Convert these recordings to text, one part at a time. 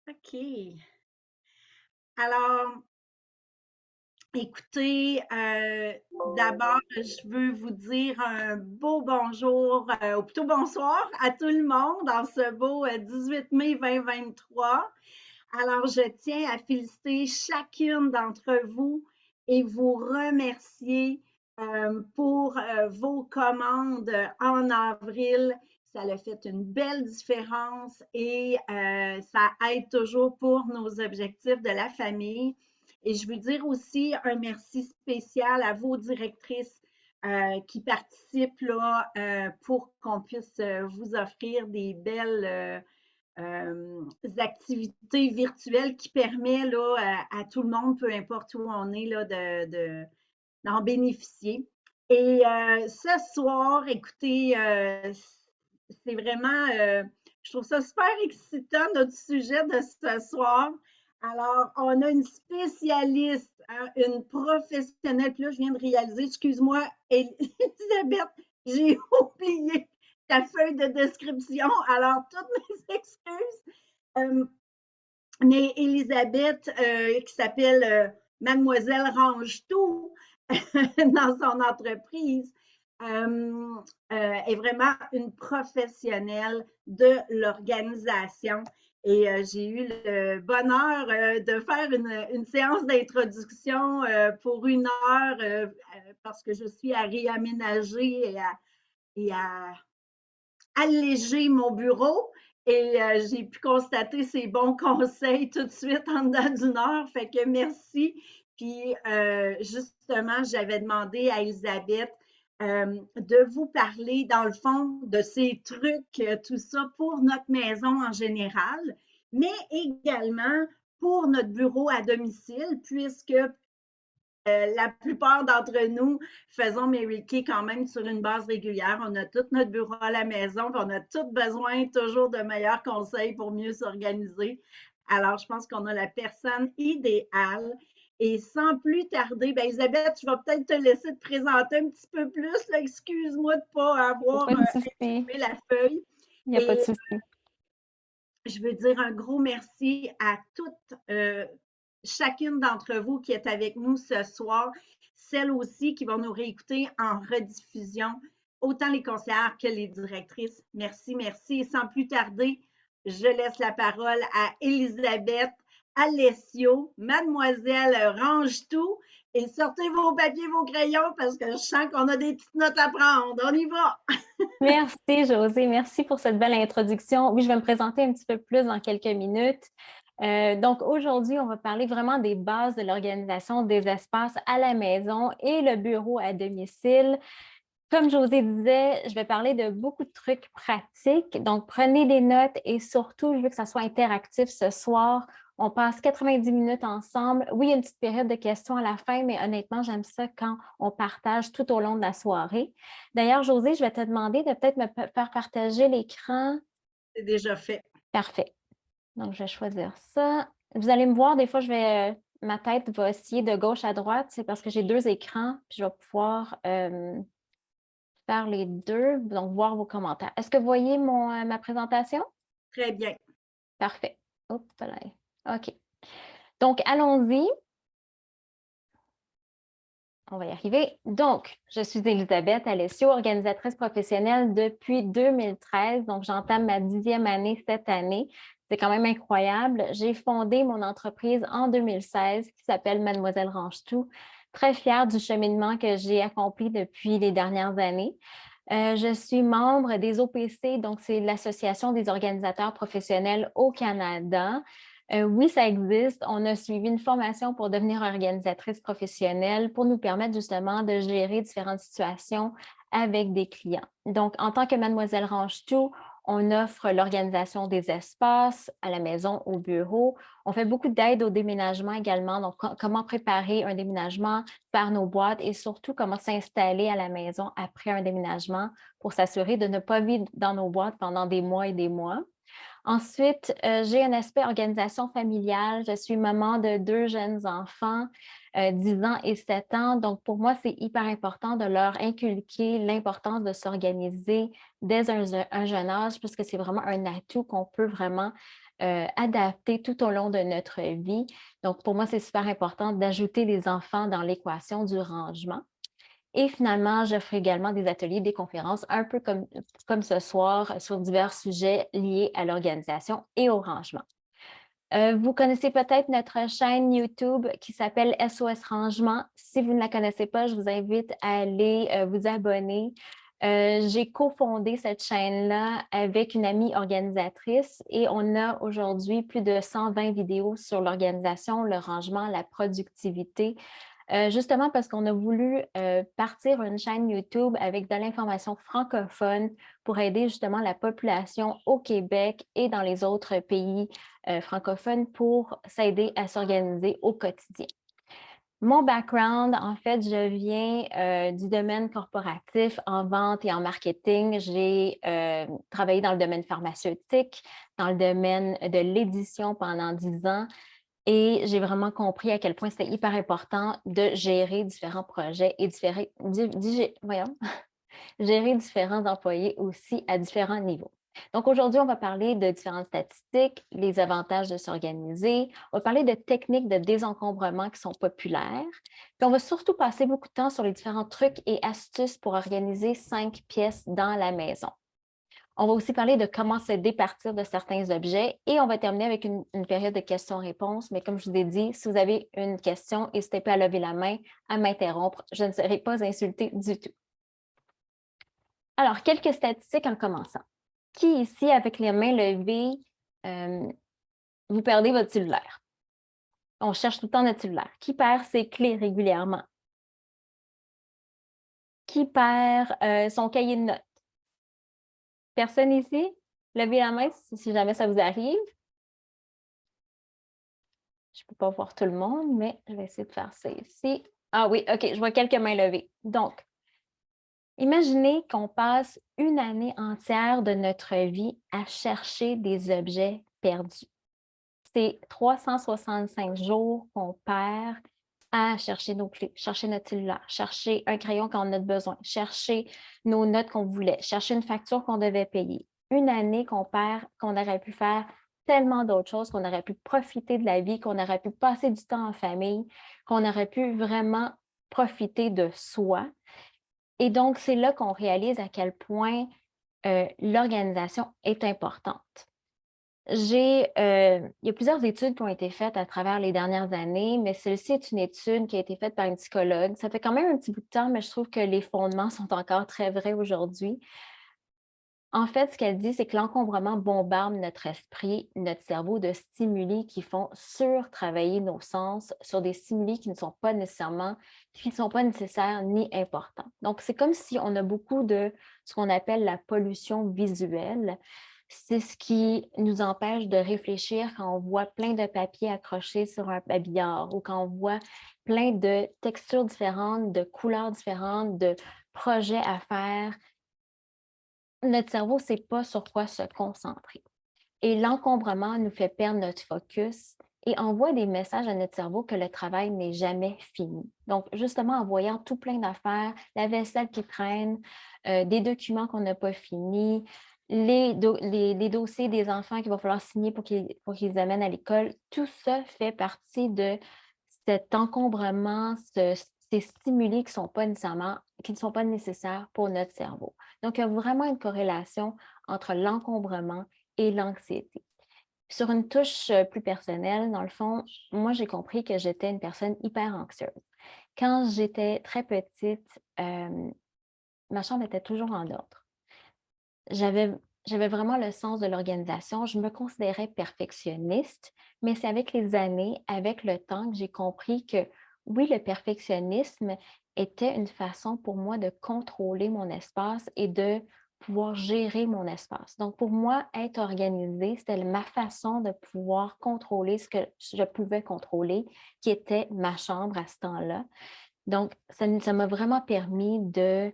OK. Alors, écoutez, d'abord, je veux vous dire un beau bonjour, ou plutôt bonsoir à tout le monde en ce beau 18 mai 2023. Alors, je tiens à féliciter chacune d'entre vous et vous remercier pour vos commandes en avril. Ça a fait une belle différence et ça aide toujours pour nos objectifs de la famille. Et je veux dire aussi un merci spécial à vos directrices qui participent là pour qu'on puisse vous offrir des belles activités virtuelles qui permettent là, à tout le monde, peu importe où on est, là, d'en bénéficier. Et ce soir, écoutez, c'est vraiment, je trouve ça super excitant, notre sujet de ce soir. Alors, on a une spécialiste, hein, une professionnelle. Puis là, je viens de réaliser, excuse-moi, Elisabeth, j'ai oublié ta feuille de description. Alors, toutes mes excuses. Euh, mais Elisabeth, qui s'appelle Mademoiselle Range-Tout dans son entreprise, euh, est vraiment une professionnelle de l'organisation. Et j'ai eu le bonheur de faire une séance d'introduction pour 1 heure parce que je suis à réaménager et à alléger mon bureau. Et j'ai pu constater ces bons conseils tout de suite en dedans d'1 heure. Fait que merci. Puis justement, j'avais demandé à Elisabeth de vous parler, dans le fond, de ces trucs, tout ça pour notre maison en général, mais également pour notre bureau à domicile, puisque la plupart d'entre nous faisons Mary Kay quand même sur une base régulière. On a tout notre bureau à la maison, puis on a tout besoin toujours de meilleurs conseils pour mieux s'organiser. Alors, je pense qu'on a la personne idéale. Et sans plus tarder, ben Isabelle, je vais peut-être te laisser te présenter un petit peu plus. Excuse-moi de ne pas Il n'y a avoir pas de souci. imprimé la feuille. Il n'y a pas de Et souci. je veux dire un gros merci à toutes, chacune d'entre vous qui est avec nous ce soir, celles aussi qui vont nous réécouter en rediffusion, autant les conseillères que les directrices. Merci, merci. Et sans plus tarder, je laisse la parole à Elisabeth Alessio, Mademoiselle Range-Tout, et sortez vos papiers, vos crayons, parce que je sens qu'on a des petites notes à prendre. On y va! Merci, Josée. Merci pour cette belle introduction. Oui, je vais me présenter un petit peu plus dans quelques minutes. Donc, aujourd'hui, on va parler vraiment des bases de l'organisation des espaces à la maison et le bureau à domicile. Comme Josée disait, je vais parler de beaucoup de trucs pratiques. Donc, prenez des notes et surtout, je veux que ça soit interactif ce soir. On passe 90 minutes ensemble. Oui, il y a une petite période de questions à la fin, mais honnêtement, j'aime ça quand on partage tout au long de la soirée. D'ailleurs, Josée, je vais te demander de peut-être me faire partager l'écran. C'est déjà fait. Parfait. Donc, je vais choisir ça. Vous allez me voir, des fois, ma tête va osciller de gauche à droite. C'est parce que j'ai 2 écrans, puis je vais pouvoir faire les deux, donc voir vos commentaires. Est-ce que vous voyez ma présentation? Très bien. Parfait. Oups, là. OK. Donc, allons-y. On va y arriver. Donc, je suis Elisabeth Alessio, organisatrice professionnelle depuis 2013. Donc, j'entame ma 10e année cette année. C'est quand même incroyable. J'ai fondé mon entreprise en 2016 qui s'appelle Mademoiselle Range-Tout. Très fière du cheminement que j'ai accompli depuis les dernières années. Je suis membre des OPC, donc c'est l'Association des organisateurs professionnels au Canada. Oui, ça existe. On a suivi une formation pour devenir organisatrice professionnelle pour nous permettre justement de gérer différentes situations avec des clients. Donc, en tant que Mademoiselle Range-Tout, on offre l'organisation des espaces à la maison, au bureau. On fait beaucoup d'aide au déménagement également. Donc, comment préparer un déménagement, faire nos boîtes et surtout comment s'installer à la maison après un déménagement pour s'assurer de ne pas vivre dans nos boîtes pendant des mois et des mois. Ensuite, j'ai un aspect organisation familiale. Je suis maman de 2 jeunes enfants, 10 ans et 7 ans. Donc, pour moi, c'est hyper important de leur inculquer l'importance de s'organiser dès un jeune âge, puisque c'est vraiment un atout qu'on peut vraiment adapter tout au long de notre vie. Donc, pour moi, c'est super important d'ajouter les enfants dans l'équation du rangement. Et finalement, j'offre également des ateliers, des conférences, un peu comme ce soir, sur divers sujets liés à l'organisation et au rangement. Vous connaissez peut-être notre chaîne YouTube qui s'appelle SOS Rangement. Si vous ne la connaissez pas, je vous invite à aller vous abonner. J'ai cofondé cette chaîne-là avec une amie organisatrice et on a aujourd'hui plus de 120 vidéos sur l'organisation, le rangement, la productivité. Justement parce qu'on a voulu partir une chaîne YouTube avec de l'information francophone pour aider justement la population au Québec et dans les autres pays francophones pour s'aider à s'organiser au quotidien. Mon background, en fait, je viens du domaine corporatif en vente et en marketing. J'ai travaillé dans le domaine pharmaceutique, dans le domaine de l'édition pendant 10 ans. Et j'ai vraiment compris à quel point c'était hyper important de gérer différents projets et gérer différents employés aussi à différents niveaux. Donc aujourd'hui, on va parler de différentes statistiques, les avantages de s'organiser, on va parler de techniques de désencombrement qui sont populaires, puis on va surtout passer beaucoup de temps sur les différents trucs et astuces pour organiser 5 pièces dans la maison. On va aussi parler de comment se départir de certains objets et on va terminer avec une période de questions-réponses. Mais comme je vous ai dit, si vous avez une question, n'hésitez pas à lever la main, à m'interrompre. Je ne serai pas insultée du tout. Alors, quelques statistiques en commençant. Qui ici, avec les mains levées, vous perdez votre cellulaire? On cherche tout le temps notre cellulaire. Qui perd ses clés régulièrement? Qui perd son cahier de notes? Personne ici? Levez la main si jamais ça vous arrive. Je ne peux pas voir tout le monde, mais je vais essayer de faire ça ici. Ah oui, OK, je vois quelques mains levées. Donc, imaginez qu'on passe une année entière de notre vie à chercher des objets perdus. C'est 365 jours qu'on perd à chercher nos clés, chercher notre cellulaire, chercher un crayon quand on a besoin, chercher nos notes qu'on voulait, chercher une facture qu'on devait payer. Une année qu'on perd, qu'on aurait pu faire tellement d'autres choses, qu'on aurait pu profiter de la vie, qu'on aurait pu passer du temps en famille, qu'on aurait pu vraiment profiter de soi. Et donc, c'est là qu'on réalise à quel point l'organisation est importante. Il y a plusieurs études qui ont été faites à travers les dernières années, mais celle-ci est une étude qui a été faite par une psychologue. Ça fait quand même un petit bout de temps, mais je trouve que les fondements sont encore très vrais aujourd'hui. En fait, ce qu'elle dit, c'est que l'encombrement bombarde notre esprit, notre cerveau de stimuli qui font surtravailler nos sens sur des stimuli qui ne sont pas nécessaires ni importants. Donc, c'est comme si on a beaucoup de ce qu'on appelle la pollution visuelle. C'est ce qui nous empêche de réfléchir quand on voit plein de papiers accrochés sur un habillard ou quand on voit plein de textures différentes, de couleurs différentes, de projets à faire. Notre cerveau ne sait pas sur quoi se concentrer. Et l'encombrement nous fait perdre notre focus et envoie des messages à notre cerveau que le travail n'est jamais fini. Donc, justement, en voyant tout plein d'affaires, la vaisselle qui traîne, des documents qu'on n'a pas finis, les dossiers des enfants qu'il va falloir signer pour qu'ils les amènent à l'école, tout ça fait partie de cet encombrement, ces stimuli qui ne sont pas nécessaires pour notre cerveau. Donc, il y a vraiment une corrélation entre l'encombrement et l'anxiété. Sur une touche plus personnelle, dans le fond, moi, j'ai compris que j'étais une personne hyper anxieuse. Quand j'étais très petite, ma chambre était toujours en ordre. J'avais vraiment le sens de l'organisation. Je me considérais perfectionniste, mais c'est avec les années, avec le temps, que j'ai compris que oui, le perfectionnisme était une façon pour moi de contrôler mon espace et de pouvoir gérer mon espace. Donc, pour moi, être organisée, c'était ma façon de pouvoir contrôler ce que je pouvais contrôler, qui était ma chambre à ce temps-là. Donc, ça m'a vraiment permis de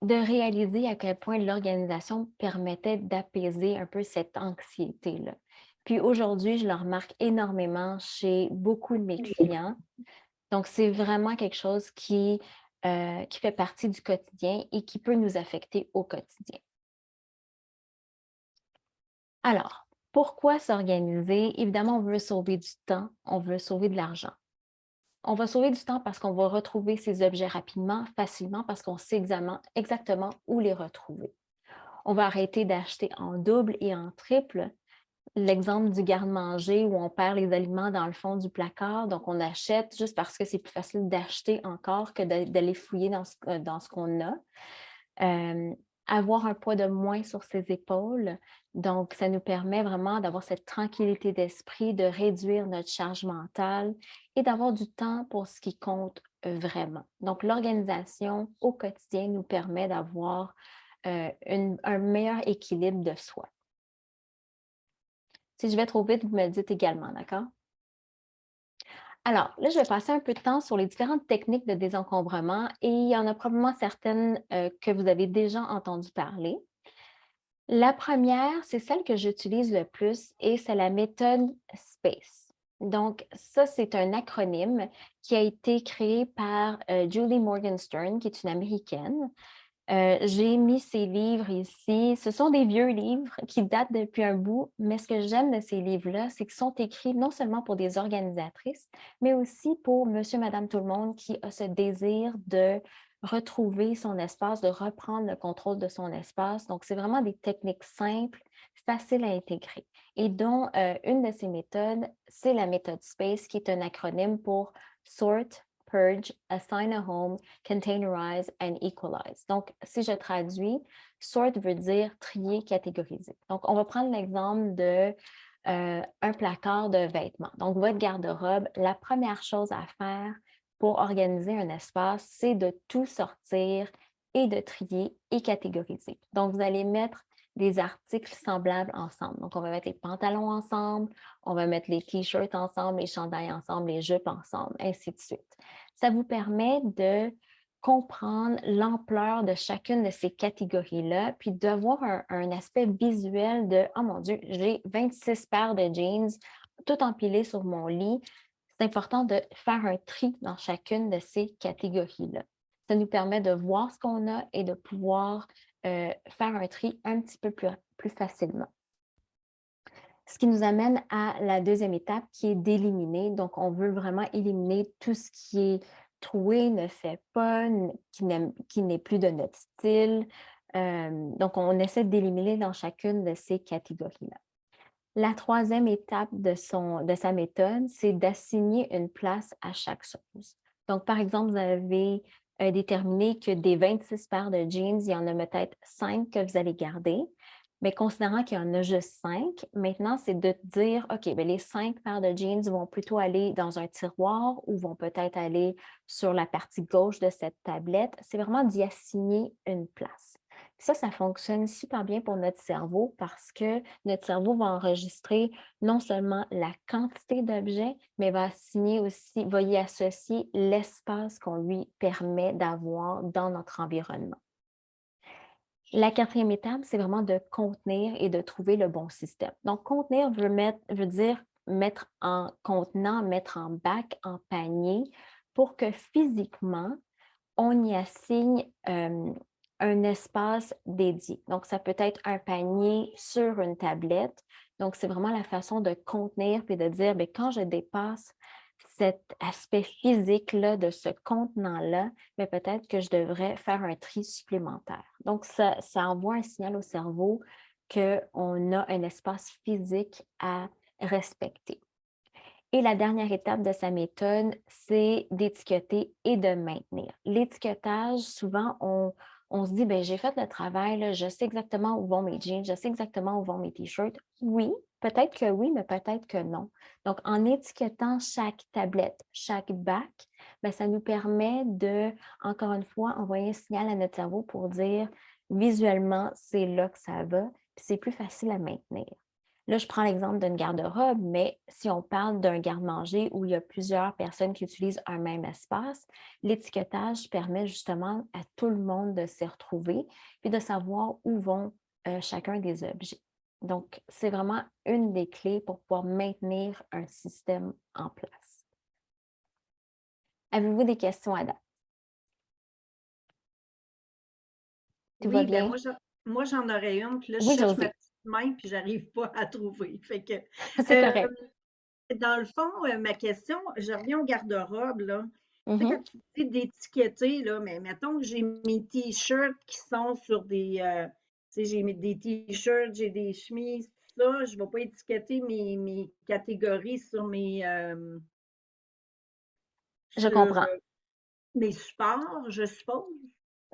réaliser à quel point l'organisation permettait d'apaiser un peu cette anxiété-là. Puis aujourd'hui, je le remarque énormément chez beaucoup de mes clients. Donc, c'est vraiment quelque chose qui fait partie du quotidien et qui peut nous affecter au quotidien. Alors, pourquoi s'organiser? Évidemment, on veut sauver du temps, on veut sauver de l'argent. On va sauver du temps parce qu'on va retrouver ces objets rapidement, facilement, parce qu'on sait exactement où les retrouver. On va arrêter d'acheter en double et en triple. L'exemple du garde-manger où on perd les aliments dans le fond du placard, donc on achète juste parce que c'est plus facile d'acheter encore que d'aller fouiller dans ce qu'on a. Euh, Avoir un poids de moins sur ses épaules, donc ça nous permet vraiment d'avoir cette tranquillité d'esprit, de réduire notre charge mentale et d'avoir du temps pour ce qui compte vraiment. Donc l'organisation au quotidien nous permet d'avoir un meilleur équilibre de soi. Si je vais trop vite, vous me le dites également, d'accord? Alors, là, je vais passer un peu de temps sur les différentes techniques de désencombrement et il y en a probablement certaines que vous avez déjà entendu parler. La première, c'est celle que j'utilise le plus et c'est la méthode SPACE. Donc, ça, c'est un acronyme qui a été créé par Julie Morgenstern, qui est une Américaine. J'ai mis ces livres ici. Ce sont des vieux livres qui datent depuis un bout, mais ce que j'aime de ces livres-là, c'est qu'ils sont écrits non seulement pour des organisatrices, mais aussi pour monsieur, madame, tout le monde qui a ce désir de retrouver son espace, de reprendre le contrôle de son espace. Donc, c'est vraiment des techniques simples, faciles à intégrer. Et dont une de ces méthodes, c'est la méthode SPACE, qui est un acronyme pour Sort, Purge, Assign a Home, Containerize and Equalize. Donc, si je traduis, sort veut dire trier, catégoriser. Donc, on va prendre l'exemple de un placard de vêtements. Donc, votre garde-robe, la première chose à faire pour organiser un espace, c'est de tout sortir et de trier et catégoriser. Donc, vous allez mettre des articles semblables ensemble. Donc, on va mettre les pantalons ensemble, on va mettre les t-shirts ensemble, les chandails ensemble, les jupes ensemble, ainsi de suite. Ça vous permet de comprendre l'ampleur de chacune de ces catégories-là, puis d'avoir un aspect visuel de « Oh mon Dieu, j'ai 26 paires de jeans, tout empilées sur mon lit ». C'est important de faire un tri dans chacune de ces catégories-là. Ça nous permet de voir ce qu'on a et de pouvoir faire un tri un petit peu plus facilement. Ce qui nous amène à la deuxième étape qui est d'éliminer. Donc, on veut vraiment éliminer tout ce qui est troué, ne fait pas, qui n'est plus de notre style. Donc, on essaie d'éliminer dans chacune de ces catégories-là. La troisième étape de sa méthode, c'est d'assigner une place à chaque chose. Donc, par exemple, vous avez déterminé que des 26 paires de jeans, il y en a peut-être 5 que vous allez garder. Mais considérant qu'il y en a juste 5, maintenant, c'est de dire, OK, bien, les 5 paires de jeans vont plutôt aller dans un tiroir ou vont peut-être aller sur la partie gauche de cette tablette. C'est vraiment d'y assigner une place. Ça fonctionne super bien pour notre cerveau parce que notre cerveau va enregistrer non seulement la quantité d'objets, mais va y associer l'espace qu'on lui permet d'avoir dans notre environnement. La quatrième étape, c'est vraiment de contenir et de trouver le bon système. Donc, contenir veut dire mettre en contenant, mettre en bac, en panier, pour que physiquement, on y assigne un espace dédié. Donc, ça peut être un panier sur une tablette. Donc, c'est vraiment la façon de contenir et de dire, bien, quand je dépasse cet aspect physique-là de ce contenant-là, mais peut-être que je devrais faire un tri supplémentaire. Donc, ça envoie un signal au cerveau qu'on a un espace physique à respecter. Et la dernière étape de sa méthode, c'est d'étiqueter et de maintenir. L'étiquetage, souvent, on se dit, ben j'ai fait le travail, là, je sais exactement où vont mes jeans, je sais exactement où vont mes t-shirts. Oui, mais peut-être que non. Donc, en étiquetant chaque tablette, chaque bac, ben, ça nous permet de, encore une fois, envoyer un signal à notre cerveau pour dire, visuellement, c'est là que ça va, puis c'est plus facile à maintenir. Là, je prends l'exemple d'une garde-robe, mais si on parle d'un garde-manger où il y a plusieurs personnes qui utilisent un même espace, l'étiquetage permet justement à tout le monde de s'y retrouver et de savoir où vont chacun des objets. Donc, c'est vraiment une des clés pour pouvoir maintenir un système en place. Avez-vous des questions, Ada? Tout va Oui, ben bien? moi, j'en aurais une. Puis là, je Oui, cherche Josie. même, puis j'arrive pas à trouver. Fait que, C'est euh, correct. dans le fond, ma question, je reviens au garde-robe, là. Tu sais, Mhm. quand tu dis d'étiqueter, là, mais mettons que j'ai mes t-shirts qui sont sur des, tu sais, des t-shirts, j'ai des chemises, tout ça, je ne vais pas étiqueter mes catégories sur Je sur comprends. mes supports, je suppose.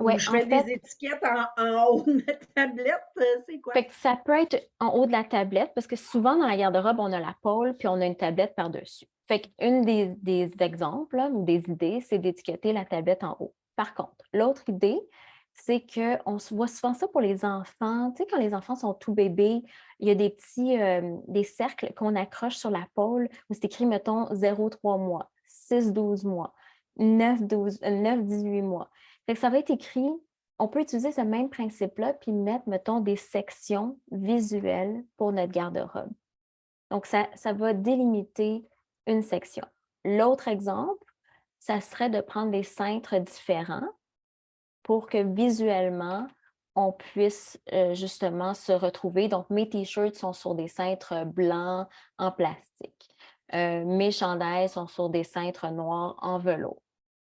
Oui, Ou je en fais des fait, étiquettes en haut de ma tablette, c'est quoi? fait que ça peut être en haut de la tablette parce que souvent dans la garde-robe, on a la pôle puis on a une tablette par-dessus. Fait qu'une des exemples là, ou des idées, c'est d'étiqueter la tablette en haut. Par contre, l'autre idée, c'est qu'on se voit souvent ça pour les enfants. Tu sais, quand les enfants sont tout bébés, il y a des petits des cercles qu'on accroche sur la pôle où c'est écrit, mettons, 0-3 mois, 6-12 mois, 9-18 mois. Fait que ça va être écrit on peut utiliser ce même principe-là puis mettre, mettons, des sections visuelles pour notre garde-robe. Donc, ça va délimiter une section. L'autre exemple, ça serait de prendre des cintres différents pour que visuellement, on puisse justement se retrouver. Donc, mes t-shirts sont sur des cintres blancs en plastique. Mes chandails sont sur des cintres noirs en velours.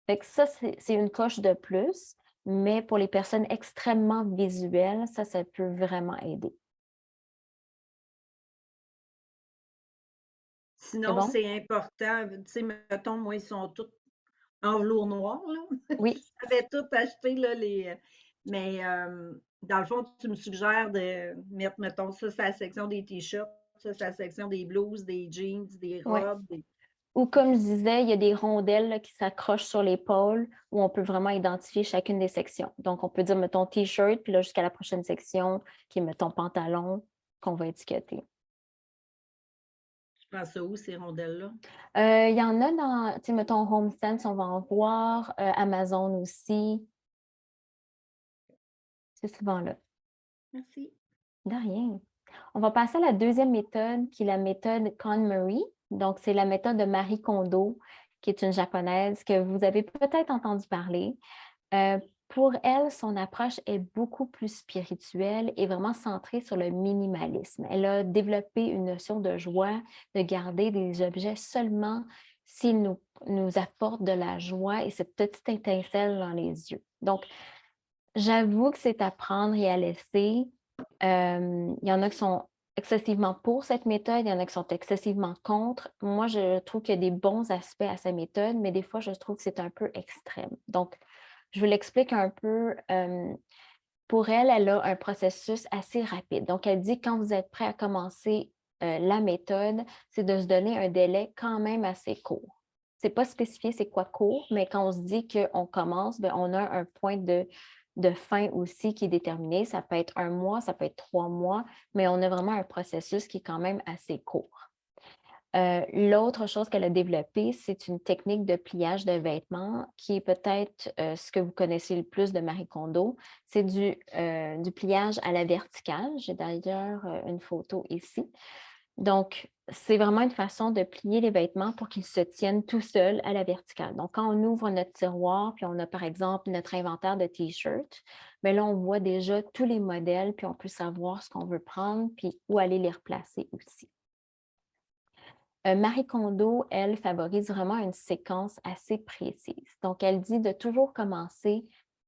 Fait que ça, c'est une coche de plus, mais pour les personnes extrêmement visuelles, ça peut vraiment aider. C'est Sinon, bon? c'est important. Tu sais, mettons, moi, ils sont tous en velours noir, là. Oui, J'avais tout acheté, là, mais dans le fond, tu me suggères de mettre, mettons, ça, c'est la section des t-shirts, ça, c'est la section des blouses, des jeans, des oui. robes. Ou OK. comme je disais, il y a des rondelles là, qui s'accrochent sur l'épaule où on peut vraiment identifier chacune des sections. Donc, on peut dire, mettons, t-shirt, puis là, jusqu'à la prochaine section, qui est, mettons, pantalon, qu'on va étiqueter. Tu prends ça où, ces rondelles-là? Il y en a dans, tu sais, mettons, HomeSense, on va en voir, Amazon aussi, c'est souvent là. Merci. De rien. On va passer à la deuxième méthode, qui est la méthode KonMari. Donc, c'est la méthode de Marie Kondo, qui est une japonaise que vous avez peut-être entendu parler. Pour elle, son approche est beaucoup plus spirituelle et vraiment centrée sur le minimalisme. Elle a développé une notion de joie, de garder des objets seulement s'ils nous apportent de la joie et cette petite étincelle dans les yeux. Donc, j'avoue que c'est à prendre et à laisser. Il y en a qui sont excessivement pour cette méthode, il y en a qui sont excessivement contre. Moi, je trouve qu'il y a des bons aspects à sa méthode, mais des fois, je trouve que c'est un peu extrême. Donc, je vous l'explique un peu. Pour elle, elle a un processus assez rapide. Donc, elle dit quand vous êtes prêt à commencer la méthode, c'est de se donner un délai quand même assez court. C'est pas spécifié c'est quoi court, mais quand on se dit qu'on commence, bien, on a un point de fin aussi qui est déterminé. Ça peut être 1 mois, ça peut être 3 mois, mais on a vraiment un processus qui est quand même assez court. L'autre chose qu'elle a développée, c'est une technique de pliage de vêtements qui est peut-être ce que vous connaissez le plus de Marie Kondo. C'est du pliage à la verticale. J'ai d'ailleurs une photo ici. Donc, c'est vraiment une façon de plier les vêtements pour qu'ils se tiennent tout seuls à la verticale. Donc, quand on ouvre notre tiroir, puis on a par exemple notre inventaire de t-shirts, bien là, on voit déjà tous les modèles, puis on peut savoir ce qu'on veut prendre, puis où aller les replacer aussi. Marie Kondo, elle, favorise vraiment une séquence assez précise. Donc, elle dit de toujours commencer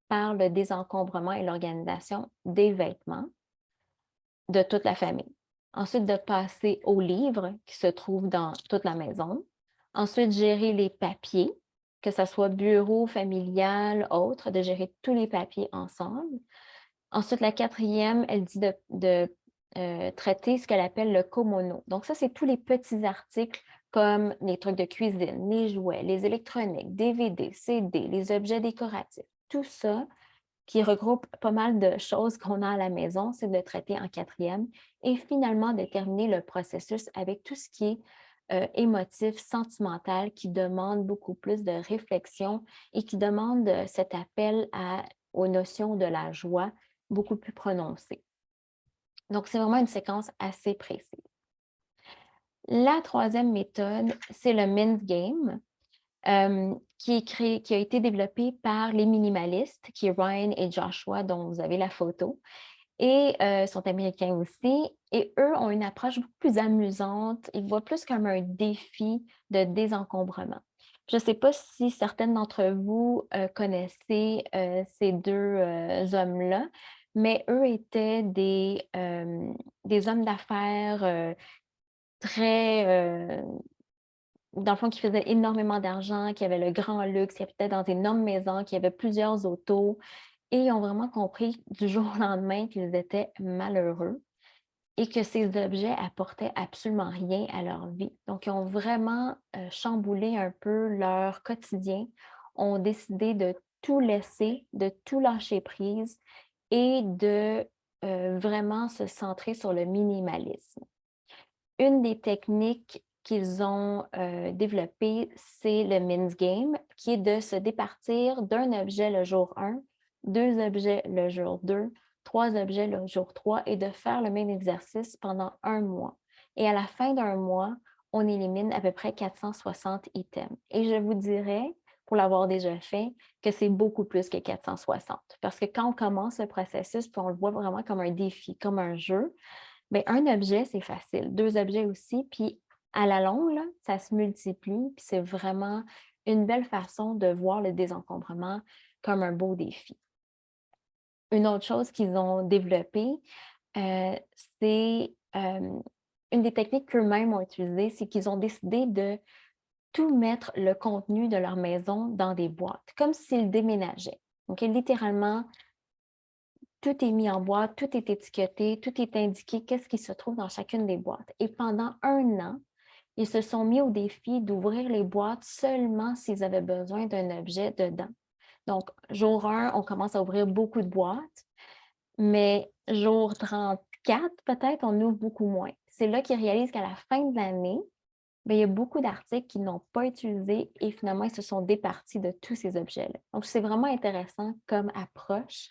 par le désencombrement et l'organisation des vêtements de toute la famille. Ensuite, de passer aux livres qui se trouvent dans toute la maison. Ensuite, gérer les papiers, que ce soit bureau, familial, autre, de gérer tous les papiers ensemble. Ensuite, la quatrième, elle dit de traiter ce qu'elle appelle le komono. Donc, ça, c'est tous les petits articles comme les trucs de cuisine, les jouets, les électroniques, DVD, CD, les objets décoratifs. Tout ça qui regroupe pas mal de choses qu'on a à la maison, c'est de traiter en quatrième et finalement de terminer le processus avec tout ce qui est émotif, sentimental, qui demande beaucoup plus de réflexion et qui demande cet appel aux notions de la joie beaucoup plus prononcé. Donc, c'est vraiment une séquence assez précise. La troisième méthode, c'est le Mint Game, qui a été développé par les minimalistes, qui est Ryan et Joshua, dont vous avez la photo. et sont américains aussi. Et eux ont une approche beaucoup plus amusante. Ils voient plus comme un défi de désencombrement. Je ne sais pas si certaines d'entre vous connaissaient ces deux hommes-là, mais eux étaient des hommes d'affaires très, dans le fond, qui faisaient énormément d'argent, qui avaient le grand luxe, qui habitaient dans d'énormes maisons, qui avaient plusieurs autos et ils ont vraiment compris du jour au lendemain qu'ils étaient malheureux et que ces objets apportaient absolument rien à leur vie. Donc, ils ont vraiment chamboulé un peu leur quotidien, ont décidé de tout laisser, de tout lâcher prise et de vraiment se centrer sur le minimalisme. Une des techniques qu'ils ont développées, c'est le Min's Game, qui est de se départir d'un objet le jour 1, 2 objets le jour 2, 3 objets le jour 3 et de faire le même exercice pendant 1 mois. Et à la fin d'un mois, on élimine à peu près 460 items. Et je vous dirais, pour l'avoir déjà fait, que c'est beaucoup plus que 460. Parce que quand on commence le processus, puis on le voit vraiment comme un défi, comme un jeu, bien, un objet, c'est facile. 2 objets aussi, puis à la longue, là, ça se multiplie, puis c'est vraiment une belle façon de voir le désencombrement comme un beau défi. Une autre chose qu'ils ont développée, c'est une des techniques qu'eux-mêmes ont utilisées, c'est qu'ils ont décidé de tout mettre le contenu de leur maison dans des boîtes, comme s'ils déménageaient. Donc, littéralement, tout est mis en boîte, tout est étiqueté, tout est indiqué, qu'est-ce qui se trouve dans chacune des boîtes. Et pendant 1 an, ils se sont mis au défi d'ouvrir les boîtes seulement s'ils avaient besoin d'un objet dedans. Donc, jour 1, on commence à ouvrir beaucoup de boîtes, mais jour 34, peut-être, on ouvre beaucoup moins. C'est là qu'ils réalisent qu'à la fin de l'année, bien, il y a beaucoup d'articles qu'ils n'ont pas utilisés et finalement, ils se sont départis de tous ces objets-là. Donc, c'est vraiment intéressant comme approche.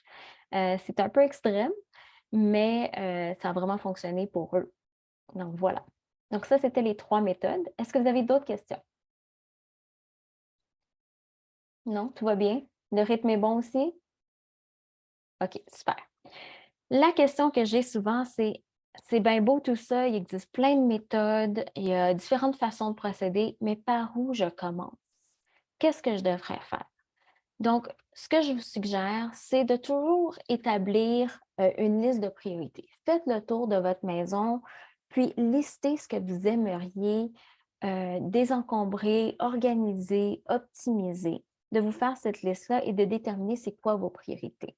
C'est un peu extrême, mais ça a vraiment fonctionné pour eux. Donc, voilà. Donc, ça, c'était les 3 méthodes. Est-ce que vous avez d'autres questions? Non? Tout va bien? Le rythme est bon aussi? OK, super. La question que j'ai souvent, c'est bien beau tout ça, il existe plein de méthodes, il y a différentes façons de procéder, mais par où je commence? Qu'est-ce que je devrais faire? Donc, ce que je vous suggère, c'est de toujours établir une liste de priorités. Faites le tour de votre maison, puis listez ce que vous aimeriez désencombrer, organiser, optimiser, de vous faire cette liste-là et de déterminer c'est quoi vos priorités.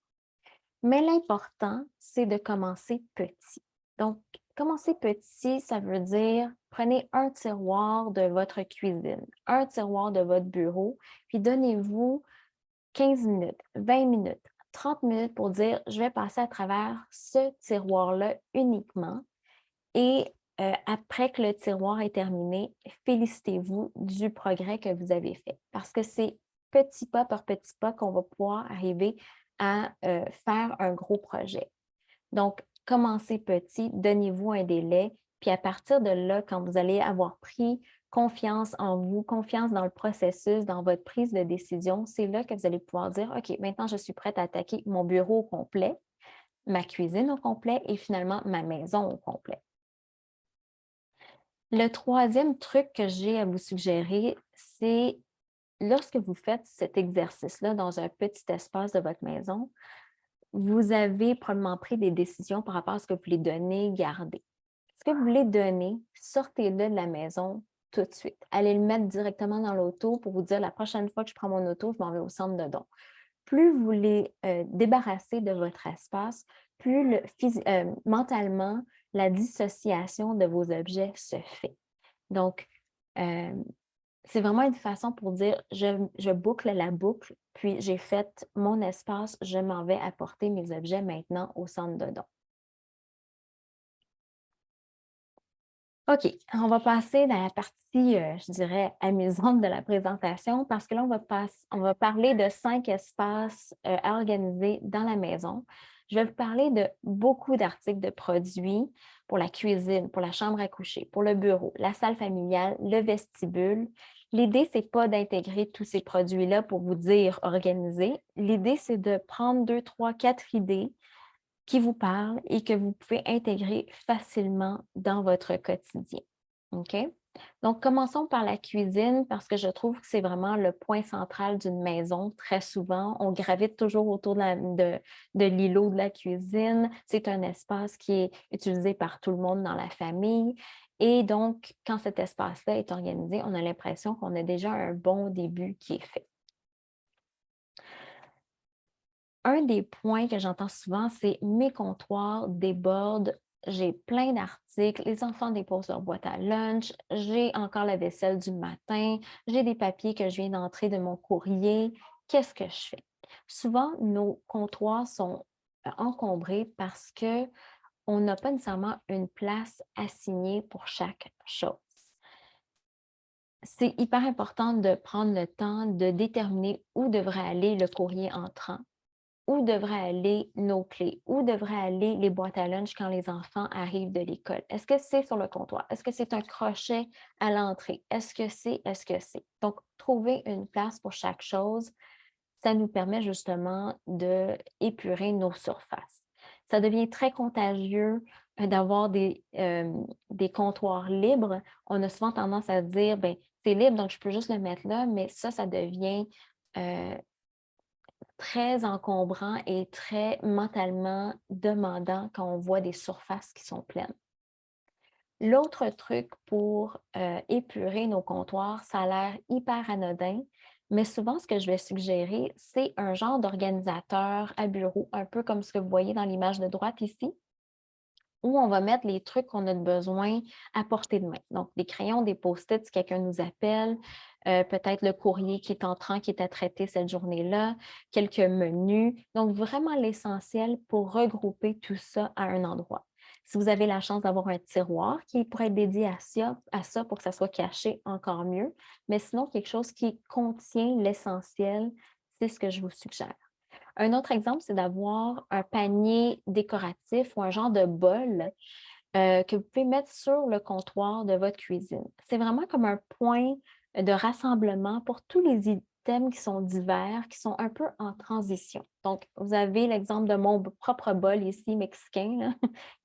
Mais l'important, c'est de commencer petit. Donc, commencer petit, ça veut dire prenez un tiroir de votre cuisine, un tiroir de votre bureau, puis donnez-vous 15 minutes, 20 minutes, 30 minutes pour dire je vais passer à travers ce tiroir-là uniquement. Et après que le tiroir est terminé, félicitez-vous du progrès que vous avez fait. Parce que c'est petit pas par petit pas qu'on va pouvoir arriver à faire un gros projet. Donc, commencez petit, donnez-vous un délai, puis à partir de là, quand vous allez avoir pris confiance en vous, confiance dans le processus, dans votre prise de décision, c'est là que vous allez pouvoir dire, OK, maintenant je suis prête à attaquer mon bureau au complet, ma cuisine au complet et finalement ma maison au complet. Le troisième truc que j'ai à vous suggérer, c'est lorsque vous faites cet exercice-là dans un petit espace de votre maison, vous avez probablement pris des décisions par rapport à ce que vous voulez donner, garder. Ce que vous voulez donner, sortez-le de la maison tout de suite. Allez le mettre directement dans l'auto pour vous dire la prochaine fois que je prends mon auto, je m'en vais au centre de don. Plus vous voulez débarrasser de votre espace, plus mentalement, la dissociation de vos objets se fait. Donc, c'est vraiment une façon pour dire je boucle la boucle, puis j'ai fait mon espace, je m'en vais apporter mes objets maintenant au centre de don. OK, on va passer dans la partie, je dirais, amusante de la présentation parce que là, on va parler de 5 espaces à organiser dans la maison. Je vais vous parler de beaucoup d'articles de produits pour la cuisine, pour la chambre à coucher, pour le bureau, la salle familiale, le vestibule. L'idée, ce n'est pas d'intégrer tous ces produits-là pour vous dire organiser. L'idée, c'est de prendre 2, 3, 4 idées qui vous parle et que vous pouvez intégrer facilement dans votre quotidien. OK? Donc, commençons par la cuisine parce que je trouve que c'est vraiment le point central d'une maison. Très souvent, on gravite toujours autour de l'îlot de la cuisine. C'est un espace qui est utilisé par tout le monde dans la famille. Et donc, quand cet espace-là est organisé, on a l'impression qu'on a déjà un bon début qui est fait. Un des points que j'entends souvent, c'est mes comptoirs débordent, j'ai plein d'articles, les enfants déposent leur boîte à lunch, j'ai encore la vaisselle du matin, j'ai des papiers que je viens d'entrer de mon courrier. Qu'est-ce que je fais? Souvent, nos comptoirs sont encombrés parce que on n'a pas nécessairement une place assignée pour chaque chose. C'est hyper important de prendre le temps de déterminer où devrait aller le courrier entrant, où devraient aller nos clés, où devraient aller les boîtes à lunch quand les enfants arrivent de l'école. Est-ce que c'est sur le comptoir? Est-ce que c'est un crochet à l'entrée? Est-ce que c'est? Est-ce que c'est? Donc, trouver une place pour chaque chose, ça nous permet justement d'épurer nos surfaces. Ça devient très contagieux d'avoir des comptoirs libres. On a souvent tendance à dire, ben c'est libre, donc je peux juste le mettre là, mais ça devient très encombrant et très mentalement demandant quand on voit des surfaces qui sont pleines. L'autre truc pour épurer nos comptoirs, ça a l'air hyper anodin, mais souvent ce que je vais suggérer, c'est un genre d'organisateur à bureau, un peu comme ce que vous voyez dans l'image de droite ici, où on va mettre les trucs qu'on a besoin à portée de main. Donc, des crayons, des post-it si quelqu'un nous appelle, peut-être le courrier qui est entrant, qui est à traiter cette journée-là, quelques menus. Donc, vraiment l'essentiel pour regrouper tout ça à un endroit. Si vous avez la chance d'avoir un tiroir qui pourrait être dédié à ça pour que ça soit caché, encore mieux. Mais sinon, quelque chose qui contient l'essentiel, c'est ce que je vous suggère. Un autre exemple, c'est d'avoir un panier décoratif ou un genre de bol que vous pouvez mettre sur le comptoir de votre cuisine. C'est vraiment comme un point de rassemblement pour tous les items qui sont divers, qui sont un peu en transition. Donc, vous avez l'exemple de mon propre bol ici, mexicain, là,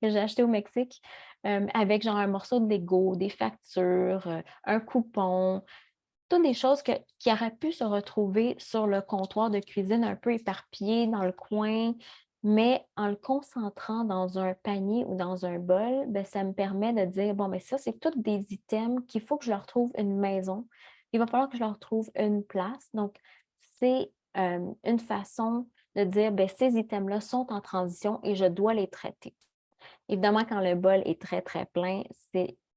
que j'ai acheté au Mexique, avec genre un morceau de Lego, des factures, un coupon, toutes des choses qui auraient pu se retrouver sur le comptoir de cuisine un peu éparpillé dans le coin, mais en le concentrant dans un panier ou dans un bol, ben, ça me permet de dire, bon, mais ça, c'est tous des items qu'il faut que je leur trouve une maison. Il va falloir que je leur trouve une place. Donc, c'est une façon de dire, ben, ces items-là sont en transition et je dois les traiter. Évidemment, quand le bol est très, très plein,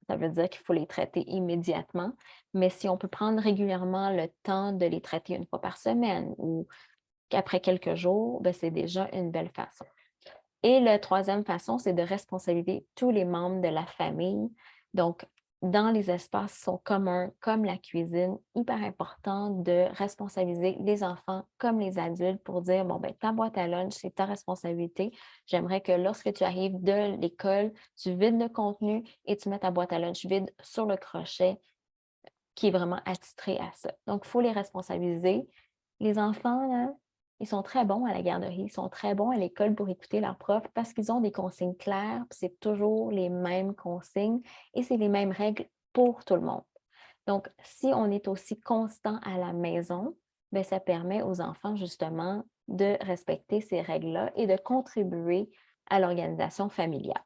ça veut dire qu'il faut les traiter immédiatement. Mais si on peut prendre régulièrement le temps de les traiter une fois par semaine ou qu'après quelques jours, ben, c'est déjà une belle façon. Et la troisième façon, c'est de responsabiliser tous les membres de la famille. Donc, dans les espaces qui sont communs, comme la cuisine, hyper important de responsabiliser les enfants comme les adultes pour dire, bon, ben, ta boîte à lunch, c'est ta responsabilité. J'aimerais que lorsque tu arrives de l'école, tu vides le contenu et tu mets ta boîte à lunch vide sur le crochet qui est vraiment attitré à ça. Donc, il faut les responsabiliser. Les enfants, là, ils sont très bons à la garderie, ils sont très bons à l'école pour écouter leurs profs parce qu'ils ont des consignes claires, puis c'est toujours les mêmes consignes et c'est les mêmes règles pour tout le monde. Donc, si on est aussi constant à la maison, bien, ça permet aux enfants justement de respecter ces règles-là et de contribuer à l'organisation familiale.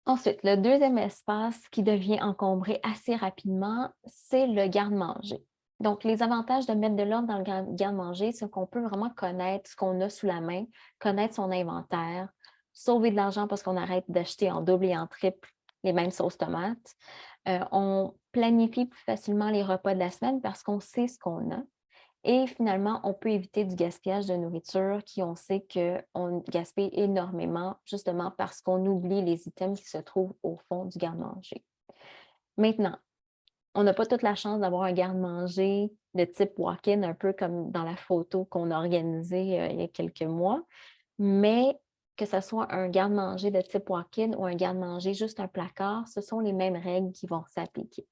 Ensuite, le deuxième espace qui devient encombré assez rapidement, c'est le garde-manger. Donc, les avantages de mettre de l'ordre dans le garde-manger, c'est qu'on peut vraiment connaître ce qu'on a sous la main, connaître son inventaire, sauver de l'argent parce qu'on arrête d'acheter en double et en triple les mêmes sauces tomates. On planifie plus facilement les repas de la semaine parce qu'on sait ce qu'on a. Et finalement, on peut éviter du gaspillage de nourriture qui, on sait qu'on gaspille énormément justement parce qu'on oublie les items qui se trouvent au fond du garde-manger. Maintenant, on n'a pas toute la chance d'avoir un garde-manger de type walk-in, un peu comme dans la photo qu'on a organisée il y a quelques mois, mais que ce soit un garde-manger de type walk-in ou un garde-manger juste un placard, ce sont les mêmes règles qui vont s'appliquer.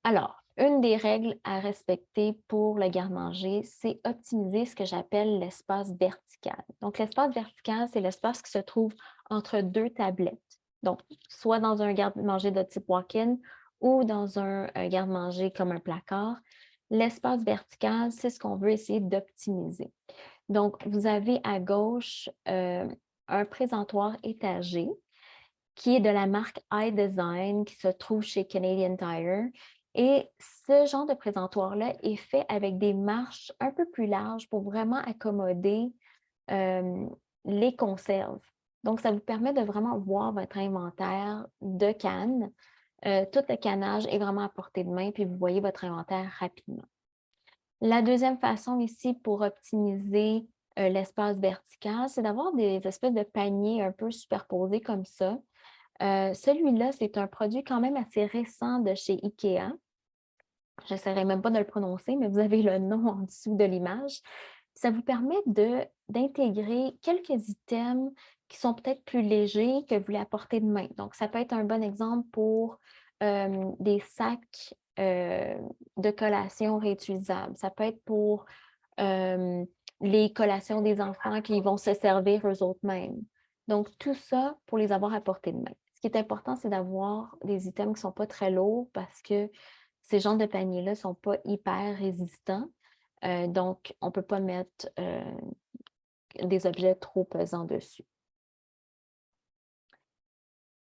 Alors, Une des règles à respecter pour le garde-manger, c'est optimiser ce que j'appelle l'espace vertical. Donc, l'espace vertical, c'est l'espace qui se trouve entre deux tablettes. Donc, soit dans un garde-manger de type walk-in ou dans un garde-manger comme un placard. L'espace vertical, c'est ce qu'on veut essayer d'optimiser. Donc, vous avez à gauche un présentoir étagé qui est de la marque iDesign qui se trouve chez Canadian Tire. Et ce genre de présentoir-là est fait avec des marches un peu plus larges pour vraiment accommoder les conserves. Donc, ça vous permet de vraiment voir votre inventaire de cannes. Tout le cannage est vraiment à portée de main, puis vous voyez votre inventaire rapidement. La deuxième façon ici pour optimiser l'espace vertical, c'est d'avoir des espèces de paniers un peu superposés comme ça. Celui-là, c'est un produit quand même assez récent de chez IKEA. Je n'essaierai même pas de le prononcer, mais vous avez le nom en dessous de l'image. Ça vous permet d'intégrer quelques items qui sont peut-être plus légers que vous voulez à portée de main. Donc, ça peut être un bon exemple pour des sacs de collation réutilisables. Ça peut être pour les collations des enfants qui vont se servir eux autres mêmes. Donc, tout ça pour les avoir à portée de main. Ce qui est important, c'est d'avoir des items qui ne sont pas très lourds parce que ces genres de paniers-là ne sont pas hyper résistants. Donc, on ne peut pas mettre des objets trop pesants dessus.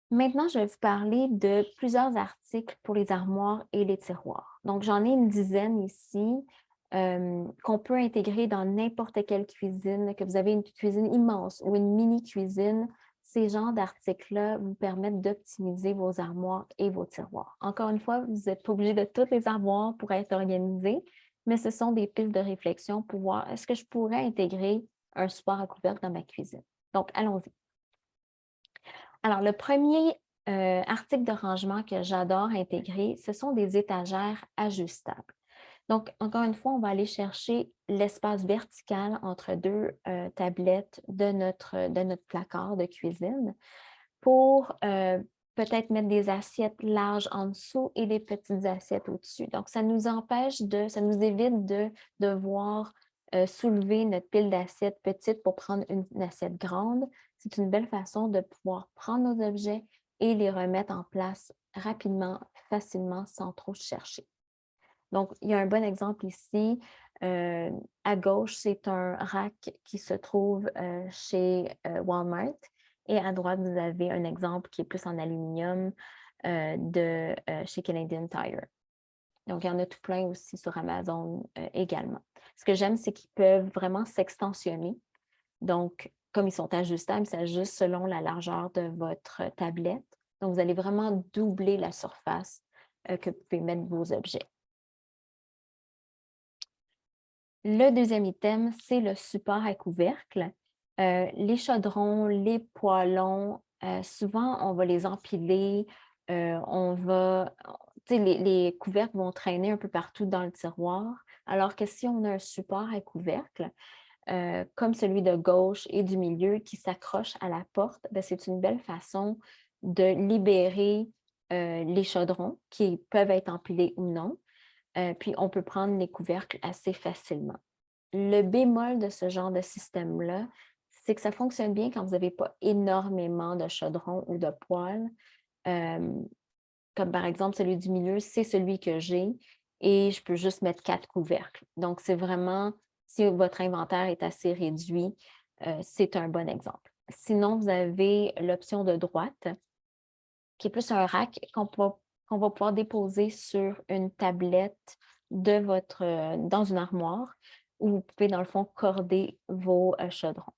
Maintenant, je vais vous parler de plusieurs articles pour les armoires et les tiroirs. Donc, j'en ai une dizaine ici qu'on peut intégrer dans n'importe quelle cuisine, que vous avez une cuisine immense ou une mini-cuisine. Ces genres d'articles-là vous permettent d'optimiser vos armoires et vos tiroirs. Encore une fois, vous n'êtes pas obligé de toutes les avoir pour être organisé, mais ce sont des pistes de réflexion pour voir est-ce que je pourrais intégrer un support à couvercle dans ma cuisine. Donc, allons-y. Alors, le premier article de rangement que j'adore intégrer, ce sont des étagères ajustables. Donc, encore une fois, on va aller chercher l'espace vertical entre deux tablettes de notre placard de cuisine pour peut-être mettre des assiettes larges en dessous et des petites assiettes au-dessus. Donc, ça nous évite de devoir soulever notre pile d'assiettes petites pour prendre une assiette grande. C'est une belle façon de pouvoir prendre nos objets et les remettre en place rapidement, facilement, sans trop chercher. Donc, il y a un bon exemple ici. À gauche, c'est un rack qui se trouve chez Walmart. Et à droite, vous avez un exemple qui est plus en aluminium chez Canadian Tire. Donc, il y en a tout plein aussi sur Amazon également. Ce que j'aime, c'est qu'ils peuvent vraiment s'extensionner. Donc, comme ils sont ajustables, ils s'ajustent selon la largeur de votre tablette. Donc, vous allez vraiment doubler la surface que vous pouvez mettre vos objets. Le deuxième item, c'est le support à couvercle. Les chaudrons, les poêlons, souvent, on va les empiler. Les couvercles vont traîner un peu partout dans le tiroir. Alors que si on a un support à couvercle, comme celui de gauche et du milieu qui s'accroche à la porte, c'est une belle façon de libérer les chaudrons qui peuvent être empilés ou non. Puis, on peut prendre les couvercles assez facilement. Le bémol de ce genre de système-là, c'est que ça fonctionne bien quand vous n'avez pas énormément de chaudrons ou de poêles. Comme par exemple, celui du milieu, c'est celui que j'ai et je peux juste mettre 4 couvercles. Donc, c'est vraiment, si votre inventaire est assez réduit, c'est un bon exemple. Sinon, vous avez l'option de droite, qui est plus un rack qu'on va pouvoir déposer sur une tablette dans une armoire où vous pouvez, dans le fond, corder vos chaudrons.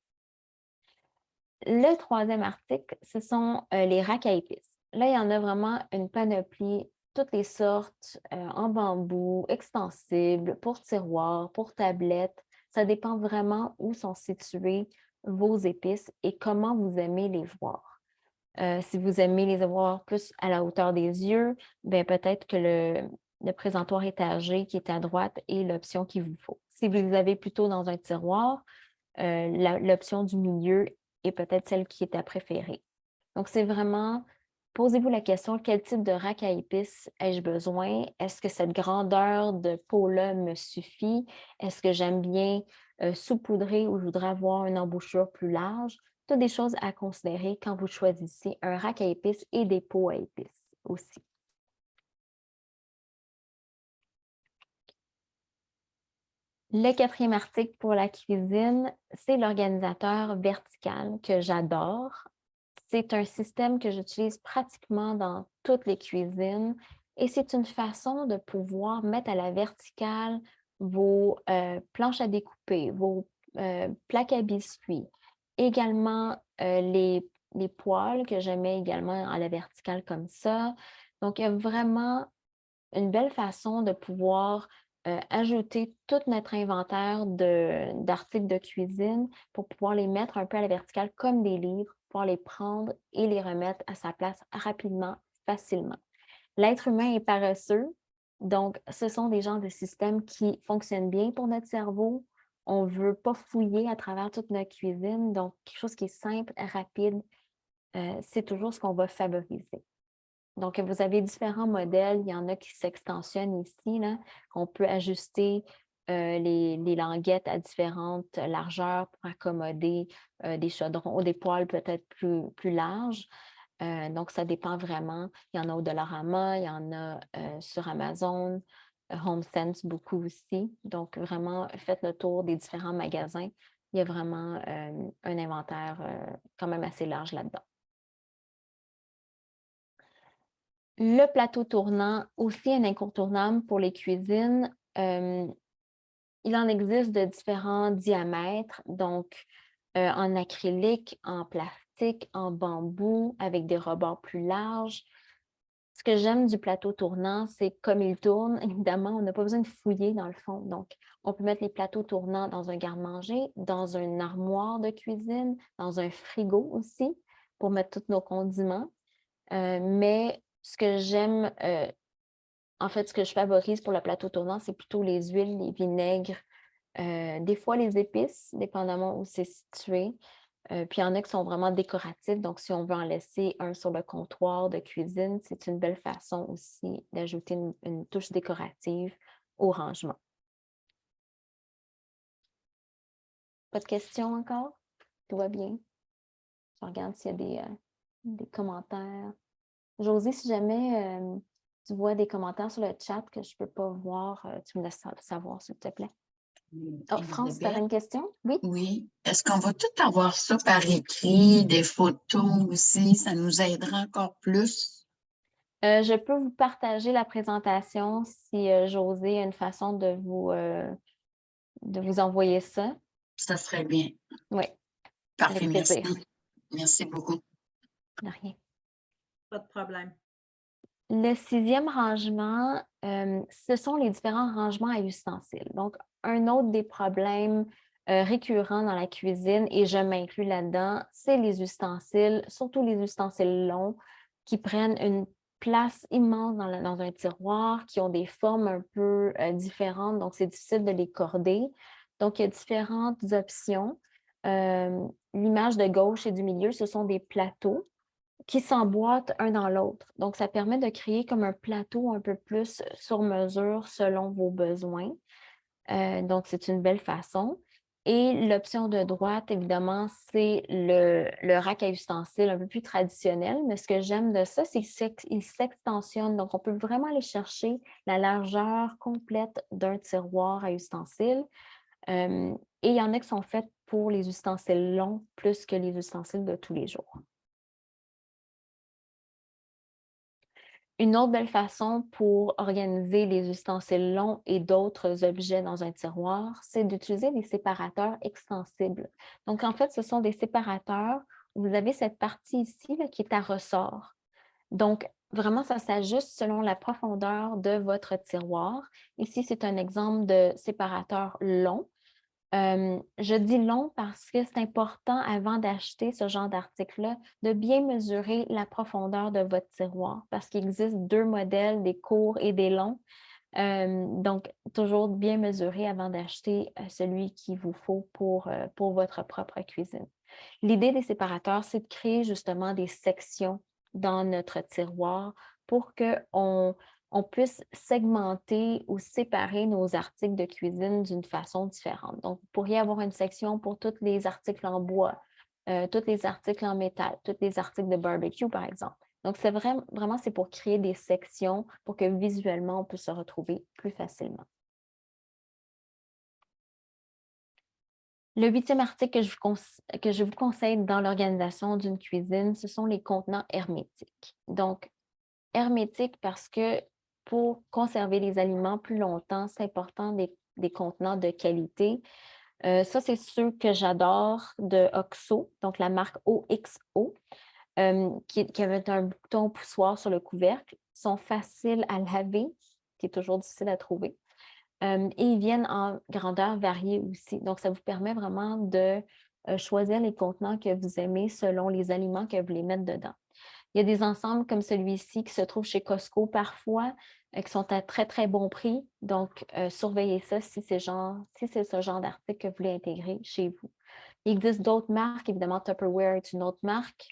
Le troisième article, ce sont les racks à épices. Là, il y en a vraiment une panoplie, toutes les sortes, en bambou, extensibles, pour tiroirs, pour tablettes. Ça dépend vraiment où sont situées vos épices et comment vous aimez les voir. Si vous aimez les avoir plus à la hauteur des yeux, bien peut-être que le présentoir étagé qui est à droite est l'option qu'il vous faut. Si vous les avez plutôt dans un tiroir, l'option du milieu est peut-être celle qui est à préférer. Donc, c'est vraiment posez-vous la question, quel type de rack à épices ai-je besoin? Est-ce que cette grandeur de pot-là me suffit? Est-ce que j'aime bien saupoudrer ou je voudrais avoir une embouchure plus large? Toutes des choses à considérer quand vous choisissez un rack à épices et des pots à épices aussi. Le 4e article pour la cuisine, c'est l'organisateur vertical que j'adore. C'est un système que j'utilise pratiquement dans toutes les cuisines et c'est une façon de pouvoir mettre à la verticale vos planches à découper, vos plaques à biscuits, également les poêles que je mets également à la verticale comme ça. Donc, il y a vraiment une belle façon de pouvoir ajouter tout notre inventaire d'articles de cuisine pour pouvoir les mettre un peu à la verticale comme des livres, pouvoir les prendre et les remettre à sa place rapidement, facilement. L'être humain est paresseux, donc ce sont des genres de systèmes qui fonctionnent bien pour notre cerveau. On ne veut pas fouiller à travers toute notre cuisine, donc quelque chose qui est simple, rapide, c'est toujours ce qu'on va favoriser. Donc, vous avez différents modèles. Il y en a qui s'extensionnent ici, là. On peut ajuster les languettes à différentes largeurs pour accommoder des chaudrons ou des poêles peut-être plus larges. Donc, ça dépend vraiment. Il y en a au Dollarama, il y en a sur Amazon, HomeSense beaucoup aussi. Donc, vraiment, faites le tour des différents magasins. Il y a vraiment un inventaire quand même assez large là-dedans. Le plateau tournant, aussi un incontournable pour les cuisines. Il en existe de différents diamètres, donc en acrylique, en plastique, en bambou, avec des rebords plus larges. Ce que j'aime du plateau tournant, c'est comme il tourne, évidemment, on n'a pas besoin de fouiller dans le fond. Donc, on peut mettre les plateaux tournants dans un garde-manger, dans une armoire de cuisine, dans un frigo aussi, pour mettre tous nos condiments. Mais ce que j'aime, en fait, ce que je favorise pour le plateau tournant, c'est plutôt les huiles, les vinaigres, des fois les épices, dépendamment où c'est situé. Puis il y en a qui sont vraiment décoratifs, donc si on veut en laisser un sur le comptoir de cuisine, c'est une belle façon aussi d'ajouter une touche décorative au rangement. Pas de questions encore? Tout va bien? Je regarde s'il y a des commentaires. Josie, si jamais tu vois des commentaires sur le chat que je ne peux pas voir, tu me laisses savoir, s'il te plaît. Oh, France, tu avais une question? Oui? Oui. Est-ce qu'on va tout avoir ça par écrit, des photos aussi? Ça nous aidera encore plus. Je peux vous partager la présentation si José a une façon de vous envoyer ça. Ça serait bien. Oui. Parfait, Avec plaisir. merci. Merci beaucoup. De rien. Pas de problème. Le 6e rangement, ce sont les différents rangements à ustensiles. Donc, un autre des problèmes récurrents dans la cuisine, et je m'inclus là-dedans, c'est les ustensiles, surtout les ustensiles longs, qui prennent une place immense dans un tiroir, qui ont des formes un peu différentes, donc c'est difficile de les corder. Donc, il y a différentes options. L'image de gauche et du milieu, ce sont des plateaux qui s'emboîtent un dans l'autre. Donc, ça permet de créer comme un plateau un peu plus sur mesure selon vos besoins. Donc, c'est une belle façon. Et l'option de droite, évidemment, c'est le rack à ustensiles un peu plus traditionnel. Mais ce que j'aime de ça, c'est qu'il s'extensionne. Donc, on peut vraiment aller chercher la largeur complète d'un tiroir à ustensiles. Et il y en a qui sont faits pour les ustensiles longs plus que les ustensiles de tous les jours. Une autre belle façon pour organiser les ustensiles longs et d'autres objets dans un tiroir, c'est d'utiliser des séparateurs extensibles. Donc, en fait, ce sont des séparateurs où vous avez cette partie ici là, qui est à ressort. Donc, vraiment, ça s'ajuste selon la profondeur de votre tiroir. Ici, c'est un exemple de séparateur long. Je dis long parce que c'est important avant d'acheter ce genre d'article-là de bien mesurer la profondeur de votre tiroir parce qu'il existe 2 modèles, des courts et des longs. Donc, toujours bien mesurer avant d'acheter celui qu'il vous faut pour votre propre cuisine. L'idée des séparateurs, c'est de créer justement des sections dans notre tiroir pour qu'on puisse segmenter ou séparer nos articles de cuisine d'une façon différente. Donc, vous pourriez avoir une section pour tous les articles en bois, tous les articles en métal, tous les articles de barbecue, par exemple. Donc, c'est vraiment, c'est pour créer des sections pour que visuellement, on puisse se retrouver plus facilement. Le 8e article que je vous conseille dans l'organisation d'une cuisine, ce sont les contenants hermétiques. Donc, hermétiques parce que pour conserver les aliments plus longtemps, c'est important des contenants de qualité. Ça, c'est ceux que j'adore de OXO, donc la marque OXO, qui avait un bouton poussoir sur le couvercle. Ils sont faciles à laver, qui est toujours difficile à trouver. Et ils viennent en grandeur variée aussi. Donc, ça vous permet vraiment de choisir les contenants que vous aimez selon les aliments que vous voulez mettre dedans. Il y a des ensembles comme celui-ci qui se trouvent chez Costco parfois, qui sont à très, très bon prix. Donc, surveillez ça si c'est ce genre d'article que vous voulez intégrer chez vous. Il existe d'autres marques. Évidemment, Tupperware est une autre marque.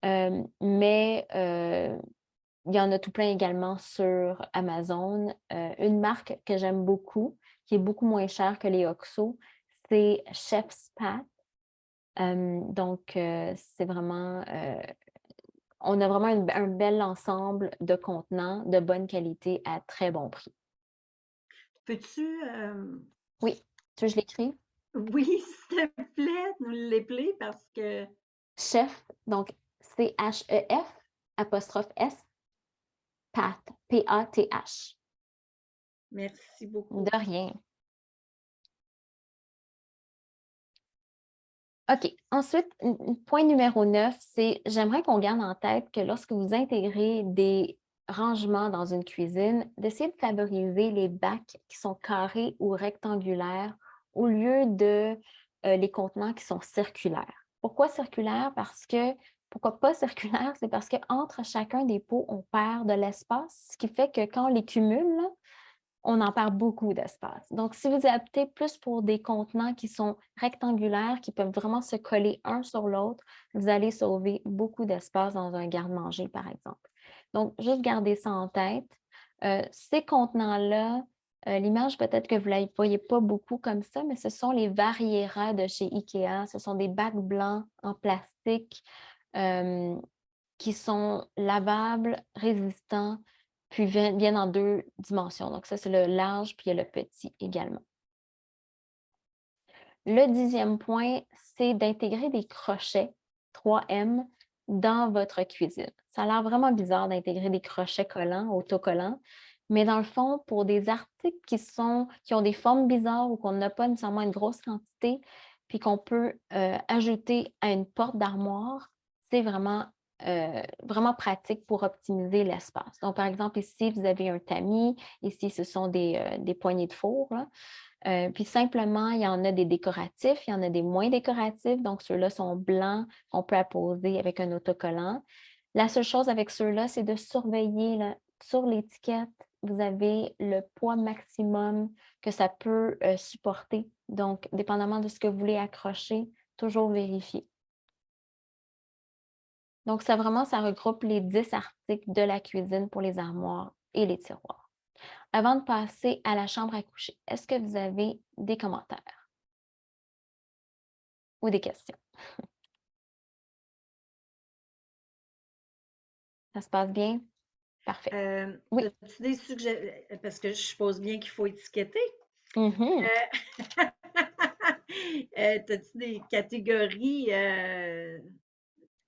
Mais il y en a tout plein également sur Amazon. Une marque que j'aime beaucoup, qui est beaucoup moins chère que les OXO, c'est Chef's Path. Donc, c'est vraiment... on a vraiment un bel ensemble de contenants de bonne qualité à très bon prix. Peux-tu... Oui, tu veux que je l'écris? Oui, s'il te plaît, nous l'épeler parce que... Chef, donc C-H-E-F, apostrophe S, Path, P-A-T-H. Merci beaucoup. De rien. OK. Ensuite, point numéro 9, c'est j'aimerais qu'on garde en tête que lorsque vous intégrez des rangements dans une cuisine, d'essayer de favoriser les bacs qui sont carrés ou rectangulaires au lieu de les contenants qui sont circulaires. Pourquoi circulaire? Pourquoi pas circulaire? C'est parce qu'entre chacun des pots, on perd de l'espace, ce qui fait que quand on les cumule, là, on en perd beaucoup d'espace. Donc, si vous optez plus pour des contenants qui sont rectangulaires, qui peuvent vraiment se coller un sur l'autre, vous allez sauver beaucoup d'espace dans un garde-manger, par exemple. Donc, juste gardez ça en tête. Ces contenants-là, l'image peut-être que vous ne la voyez pas beaucoup comme ça, mais ce sont les Variera de chez Ikea. Ce sont des bacs blancs en plastique qui sont lavables, résistants, puis viennent en 2 dimensions. Donc, ça, c'est le large, puis il y a le petit également. Le 10e point, c'est d'intégrer des crochets 3M dans votre cuisine. Ça a l'air vraiment bizarre d'intégrer des crochets collants, autocollants, mais dans le fond, pour des articles qui ont des formes bizarres ou qu'on n'a pas nécessairement une grosse quantité, puis qu'on peut ajouter à une porte d'armoire, c'est vraiment pratique pour optimiser l'espace. Donc, par exemple, ici, vous avez un tamis. Ici, ce sont des poignées de four, là. Puis simplement, il y en a des décoratifs, il y en a des moins décoratifs. Donc, ceux-là sont blancs, on peut apposer avec un autocollant. La seule chose avec ceux-là, c'est de surveiller là, sur l'étiquette, vous avez le poids maximum que ça peut supporter. Donc, dépendamment de ce que vous voulez accrocher, toujours vérifier. Donc, ça regroupe les 10 articles de la cuisine pour les armoires et les tiroirs. Avant de passer à la chambre à coucher, est-ce que vous avez des commentaires ou des questions? Ça se passe bien? Parfait. Oui. As-tu des suggestions? Parce que je suppose bien qu'il faut étiqueter. Mm-hmm. As-tu des catégories?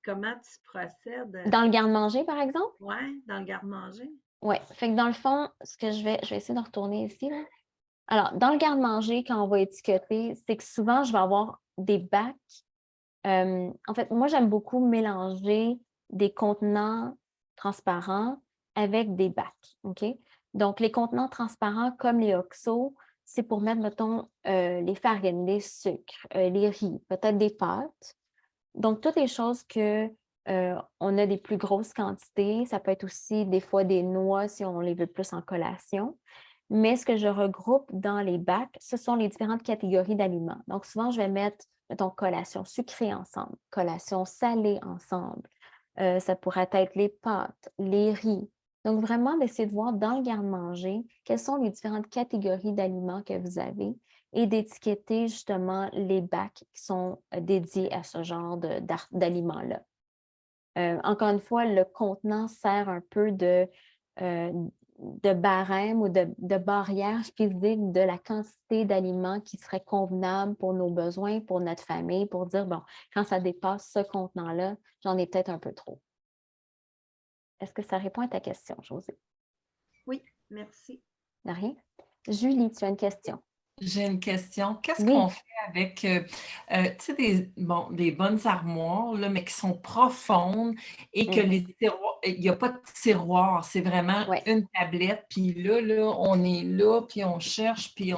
Comment tu procèdes? Dans le garde-manger, par exemple? Oui, dans le garde-manger. Oui. Fait que dans le fond, je vais essayer de retourner ici, là. Alors, dans le garde-manger, quand on va étiqueter, c'est que souvent, je vais avoir des bacs. En fait, moi, j'aime beaucoup mélanger des contenants transparents avec des bacs, OK? Donc, les contenants transparents comme les OXO, c'est pour mettre, mettons, les farines, les sucres, les riz, peut-être des pâtes. Donc, toutes les choses que on a des plus grosses quantités. Ça peut être aussi des fois des noix si on les veut plus en collation. Mais ce que je regroupe dans les bacs, ce sont les différentes catégories d'aliments. Donc, souvent, je vais mettre, mettons, collation sucrée ensemble, collation salée ensemble, Ça pourrait être les pâtes, les riz. Donc, vraiment d'essayer de voir dans le garde-manger quelles sont les différentes catégories d'aliments que vous avez et d'étiqueter justement les bacs qui sont dédiés à ce genre d'aliments-là. Encore une fois, le contenant sert un peu de barème ou de barrière physique de la quantité d'aliments qui serait convenable pour nos besoins, pour notre famille, pour dire, bon, quand ça dépasse ce contenant-là, j'en ai peut-être un peu trop. Est-ce que ça répond à ta question, Josée? Oui, merci. De rien. Julie, tu as une question? J'ai une question. Qu'est-ce Oui. qu'on fait avec, tu sais, des bonnes armoires, là, mais qui sont profondes et que les tiroirs, il n'y a pas de tiroir, c'est vraiment Ouais. une tablette, puis là, on est là, puis on cherche, puis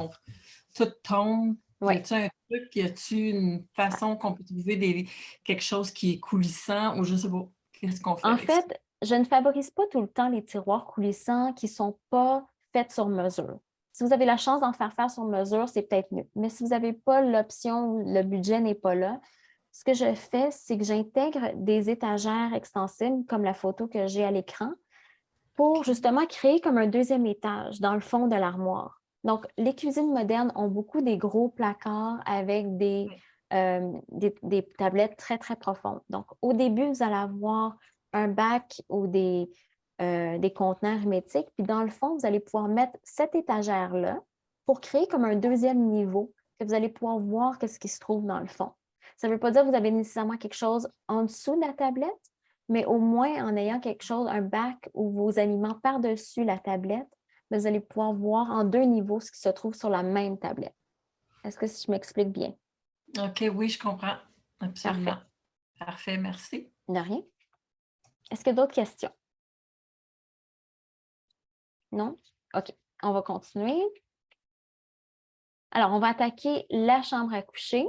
tout tombe. Ouais. Y a-t-il un truc, y a-t-il une façon qu'on peut trouver quelque chose qui est coulissant ou je sais pas, qu'est-ce qu'on fait En avec ça? fait, je ne favorise pas tout le temps les tiroirs coulissants qui ne sont pas faits sur mesure. Si vous avez la chance d'en faire sur mesure, c'est peut-être mieux. Mais si vous n'avez pas l'option, le budget n'est pas là, ce que je fais, c'est que j'intègre des étagères extensibles, comme la photo que j'ai à l'écran, pour justement créer comme un deuxième étage dans le fond de l'armoire. Donc, les cuisines modernes ont beaucoup des gros placards avec des tablettes très, très profondes. Donc, au début, vous allez avoir un bac ou des contenants hermétiques. Puis, dans le fond, vous allez pouvoir mettre cette étagère-là pour créer comme un deuxième niveau que vous allez pouvoir voir ce qui se trouve dans le fond. Ça ne veut pas dire que vous avez nécessairement quelque chose en dessous de la tablette, mais au moins en ayant quelque chose, un bac ou vos aliments par-dessus la tablette, vous allez pouvoir voir en deux niveaux ce qui se trouve sur la même tablette. Est-ce que je m'explique bien? OK, oui, je comprends. Absolument. Parfait, merci. De rien. Est-ce qu'il y a d'autres questions? Non? OK, on va continuer. Alors, on va attaquer la chambre à coucher.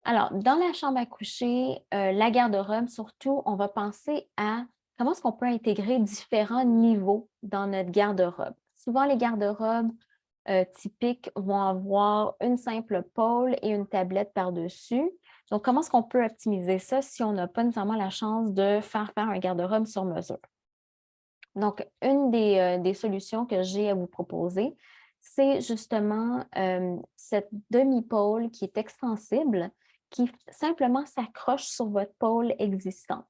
Alors, dans la chambre à coucher, la garde-robe, surtout, on va penser à comment est-ce qu'on peut intégrer différents niveaux dans notre garde-robe. Souvent, les garde-robes typiques vont avoir une simple pôle et une tablette par-dessus. Donc, comment est-ce qu'on peut optimiser ça si on n'a pas nécessairement la chance de faire un garde-robe sur mesure? Donc, une des solutions que j'ai à vous proposer, c'est justement cette demi-pôle qui est extensible, qui simplement s'accroche sur votre pôle existante.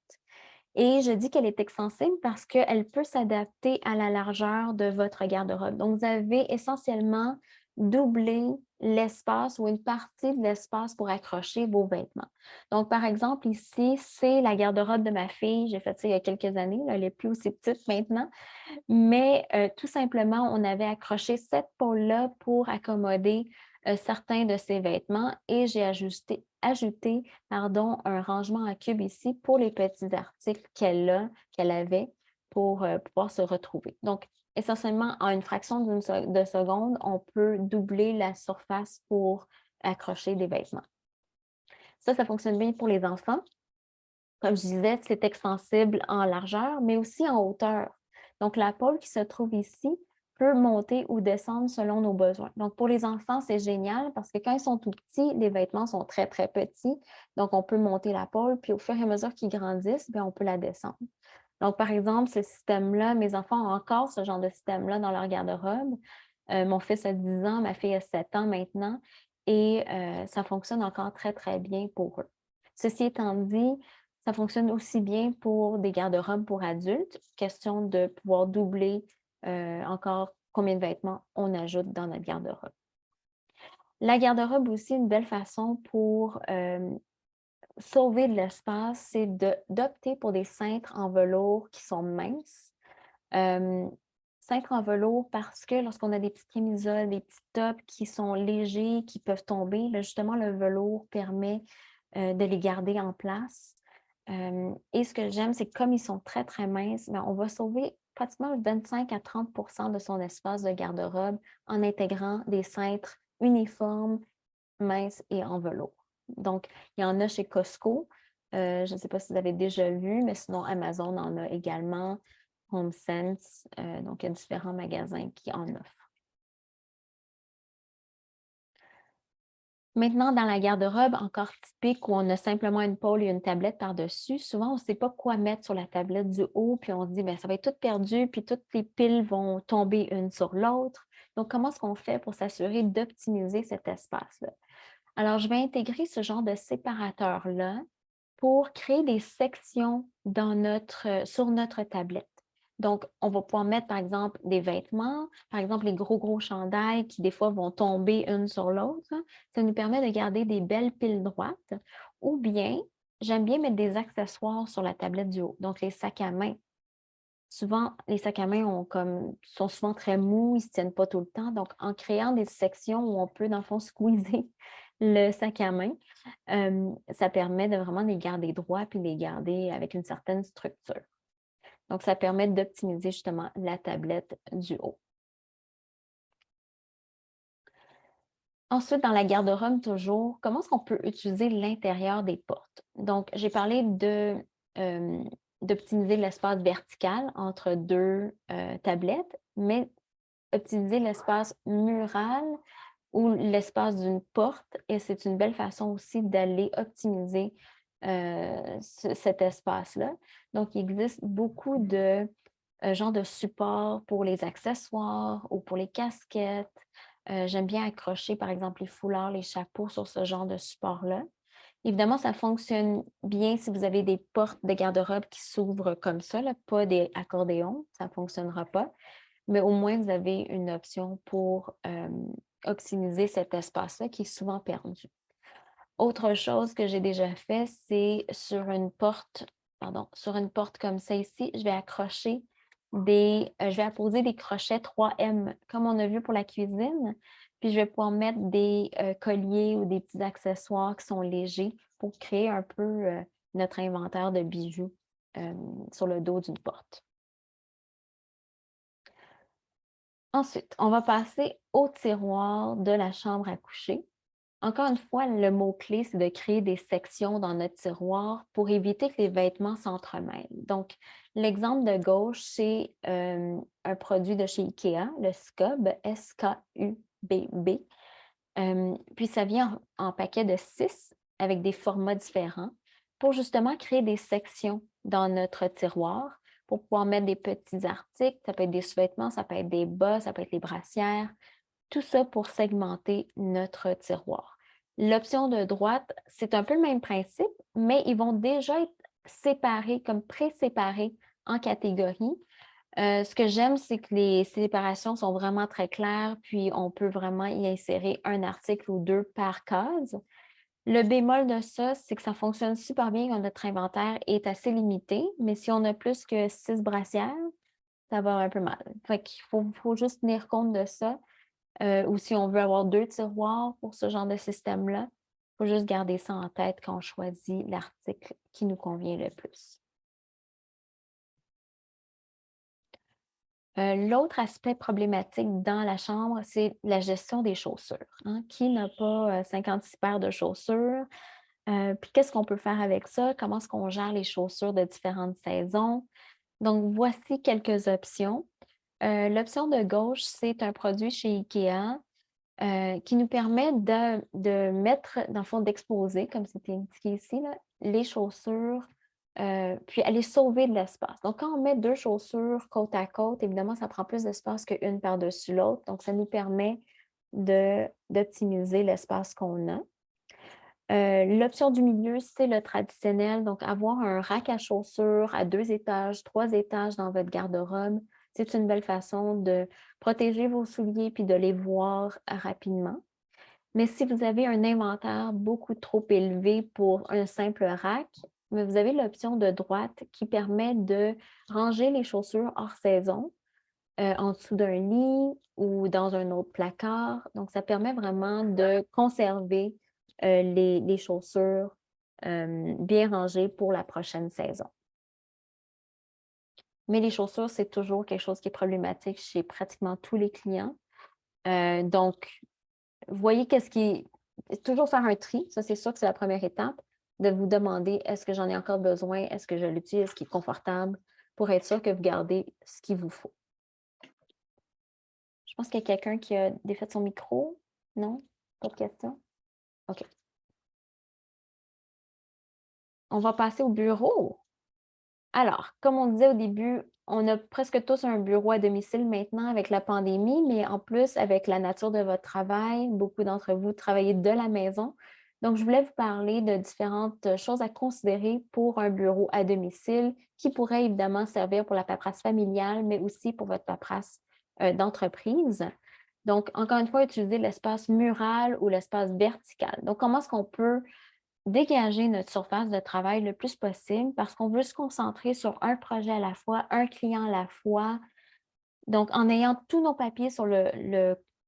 Et je dis qu'elle est extensible parce qu'elle peut s'adapter à la largeur de votre garde-robe. Donc, vous avez essentiellement doublé l'espace ou une partie de l'espace pour accrocher vos vêtements. Donc, par exemple, ici, c'est la garde-robe de ma fille. J'ai fait ça il y a quelques années. Là, elle n'est plus aussi petite maintenant. Mais tout simplement, on avait accroché cette pôle-là pour accommoder certains de ses vêtements et j'ai ajouté un rangement en cube ici pour les petits articles qu'elle avait pour pouvoir se retrouver. Donc, essentiellement, en une fraction de seconde, on peut doubler la surface pour accrocher des vêtements. Ça fonctionne bien pour les enfants. Comme je disais, c'est extensible en largeur, mais aussi en hauteur. Donc, la pôle qui se trouve ici peut monter ou descendre selon nos besoins. Donc, pour les enfants, c'est génial parce que quand ils sont tout petits, les vêtements sont très, très petits. Donc, on peut monter la pôle, puis au fur et à mesure qu'ils grandissent, bien, on peut la descendre. Donc, par exemple, ce système-là, mes enfants ont encore ce genre de système-là dans leur garde-robe. Mon fils a 10 ans, ma fille a 7 ans maintenant, et ça fonctionne encore très, très bien pour eux. Ceci étant dit, ça fonctionne aussi bien pour des garde-robes pour adultes. Question de pouvoir doubler encore combien de vêtements on ajoute dans notre garde-robe. La garde-robe aussi, une belle façon pour sauver de l'espace, c'est d'opter pour des cintres en velours qui sont minces. Cintres en velours parce que lorsqu'on a des petites camisoles, des petits tops qui sont légers, qui peuvent tomber, là, justement, le velours permet de les garder en place. Et ce que j'aime, c'est que comme ils sont très, très minces, on va sauver pratiquement 25 à 30 de son espace de garde-robe en intégrant des cintres uniformes, minces et en velours. Donc, il y en a chez Costco. Je ne sais pas si vous avez déjà vu, mais sinon, Amazon en a également, HomeSense. Donc, il y a différents magasins qui en offrent. Maintenant, dans la garde-robe, encore typique où on a simplement une pôle et une tablette par-dessus, souvent, on ne sait pas quoi mettre sur la tablette du haut, puis on se dit, bien, ça va être tout perdu, puis toutes les piles vont tomber une sur l'autre. Donc, comment est-ce qu'on fait pour s'assurer d'optimiser cet espace-là? Alors, je vais intégrer ce genre de séparateur-là pour créer des sections sur notre tablette. Donc, on va pouvoir mettre, par exemple, des vêtements, par exemple, les gros chandails qui, des fois, vont tomber une sur l'autre. Ça nous permet de garder des belles piles droites. Ou bien, j'aime bien mettre des accessoires sur la tablette du haut. Donc, les sacs à main. Souvent, les sacs à main sont souvent très mous, ils ne se tiennent pas tout le temps. Donc, en créant des sections où on peut, dans le fond, squeezer le sac à main, ça permet de vraiment les garder droits puis les garder avec une certaine structure. Donc, ça permet d'optimiser justement la tablette du haut. Ensuite, dans la garde-robe, toujours, comment est-ce qu'on peut utiliser l'intérieur des portes? Donc, j'ai parlé d'optimiser l'espace vertical entre deux tablettes, mais optimiser l'espace mural ou l'espace d'une porte, et c'est une belle façon aussi d'aller optimiser cet espace-là. Donc, il existe beaucoup de genres de supports pour les accessoires ou pour les casquettes. J'aime bien accrocher, par exemple, les foulards, les chapeaux sur ce genre de support-là. Évidemment, ça fonctionne bien si vous avez des portes de garde-robe qui s'ouvrent comme ça, là, pas des accordéons, ça ne fonctionnera pas. Mais au moins, vous avez une option pour optimiser cet espace-là qui est souvent perdu. Autre chose que j'ai déjà fait, c'est sur une porte comme ça ici, je vais apposer des crochets 3M, comme on a vu pour la cuisine, puis je vais pouvoir mettre des colliers ou des petits accessoires qui sont légers pour créer un peu notre inventaire de bijoux sur le dos d'une porte. Ensuite, on va passer au tiroir de la chambre à coucher. Encore une fois, le mot-clé, c'est de créer des sections dans notre tiroir pour éviter que les vêtements s'entremêlent. Donc, l'exemple de gauche, c'est un produit de chez IKEA, le SCUB, S-K-U-B-B. Puis, ça vient en paquet de 6 avec des formats différents pour justement créer des sections dans notre tiroir pour pouvoir mettre des petits articles. Ça peut être des sous-vêtements, ça peut être des bas, ça peut être les brassières. Tout ça pour segmenter notre tiroir. L'option de droite, c'est un peu le même principe, mais ils vont déjà être séparés, comme pré-séparés en catégories. Ce que j'aime, c'est que les séparations sont vraiment très claires, puis on peut vraiment y insérer un article ou deux par case. Le bémol de ça, c'est que ça fonctionne super bien quand notre inventaire est assez limité, mais si on a plus que 6 brassières, ça va un peu mal. Fait qu'il faut juste tenir compte de ça. Ou si on veut avoir 2 tiroirs pour ce genre de système-là, il faut juste garder ça en tête quand on choisit l'article qui nous convient le plus. L'autre aspect problématique dans la chambre, c'est la gestion des chaussures. Hein? Qui n'a pas 56 paires de chaussures? Puis qu'est-ce qu'on peut faire avec ça? Comment est-ce qu'on gère les chaussures de différentes saisons? Donc, voici quelques options. L'option de gauche, c'est un produit chez IKEA qui nous permet de mettre, dans le fond, d'exposer, comme c'était indiqué ici, là, les chaussures, puis aller sauver de l'espace. Donc, quand on met 2 chaussures côte à côte, évidemment, ça prend plus d'espace qu'une par-dessus l'autre. Donc, ça nous permet d'optimiser l'espace qu'on a. L'option du milieu, c'est le traditionnel. Donc, avoir un rack à chaussures à 2 étages, 3 étages dans votre garde-robe, c'est une belle façon de protéger vos souliers puis de les voir rapidement. Mais si vous avez un inventaire beaucoup trop élevé pour un simple rack, mais vous avez l'option de droite qui permet de ranger les chaussures hors saison en dessous d'un lit ou dans un autre placard. Donc, ça permet vraiment de conserver les chaussures bien rangées pour la prochaine saison. Mais les chaussures, c'est toujours quelque chose qui est problématique chez pratiquement tous les clients. Donc, voyez toujours faire un tri, ça c'est sûr que c'est la première étape, de vous demander est-ce que j'en ai encore besoin, est-ce que je l'utilise, est-ce qu'il est confortable, pour être sûr que vous gardez ce qu'il vous faut. Je pense qu'il y a quelqu'un qui a défait son micro. Non? Pas de question? OK. On va passer au bureau. Alors, comme on disait au début, on a presque tous un bureau à domicile maintenant avec la pandémie, mais en plus, avec la nature de votre travail, beaucoup d'entre vous travaillez de la maison. Donc, je voulais vous parler de différentes choses à considérer pour un bureau à domicile qui pourrait évidemment servir pour la paperasse familiale, mais aussi pour votre paperasse d'entreprise. Donc, encore une fois, utiliser l'espace mural ou l'espace vertical. Donc, comment est-ce qu'on peut dégager notre surface de travail le plus possible parce qu'on veut se concentrer sur un projet à la fois, un client à la fois. Donc, en ayant tous nos papiers sur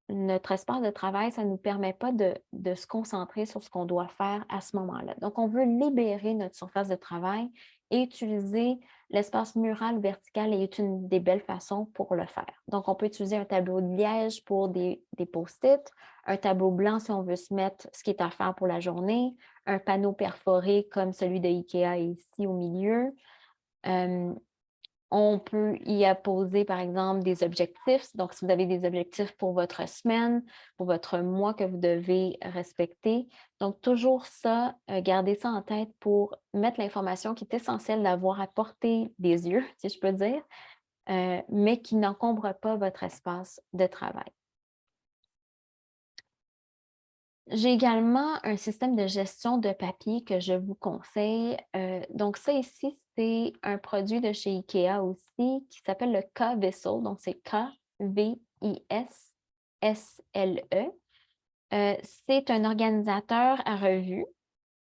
notre espace de travail, ça ne nous permet pas de se concentrer sur ce qu'on doit faire à ce moment-là. Donc, on veut libérer notre surface de travail et utiliser l'espace mural ou vertical est une des belles façons pour le faire. Donc, on peut utiliser un tableau de liège pour des post-it, un tableau blanc si on veut se mettre ce qui est à faire pour la journée, un panneau perforé comme celui de IKEA ici au milieu. On peut y apposer, par exemple, des objectifs. Donc, si vous avez des objectifs pour votre semaine, pour votre mois que vous devez respecter. Donc, toujours ça, gardez ça en tête pour mettre l'information qui est essentielle d'avoir à portée des yeux, si je peux dire, mais qui n'encombre pas votre espace de travail. J'ai également un système de gestion de papier que je vous conseille. Donc, ça ici, c'est un produit de chez IKEA aussi qui s'appelle le K-Vessel. Donc, c'est K-V-I-S-S-L-E. C'est un organisateur à revue,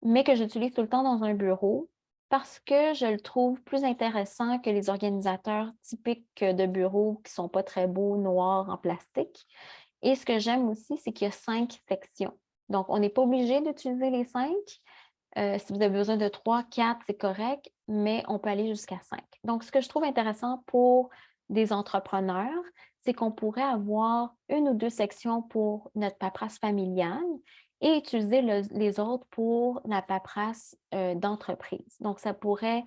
mais que j'utilise tout le temps dans un bureau parce que je le trouve plus intéressant que les organisateurs typiques de bureau qui ne sont pas très beaux, noirs, en plastique. Et ce que j'aime aussi, c'est qu'il y a 5 sections. Donc, on n'est pas obligé d'utiliser les 5. Si vous avez besoin de 3, 4, c'est correct, mais on peut aller jusqu'à 5. Donc, ce que je trouve intéressant pour des entrepreneurs, c'est qu'on pourrait avoir 1 ou 2 sections pour notre paperasse familiale et utiliser les autres pour la paperasse d'entreprise. Donc, ça pourrait,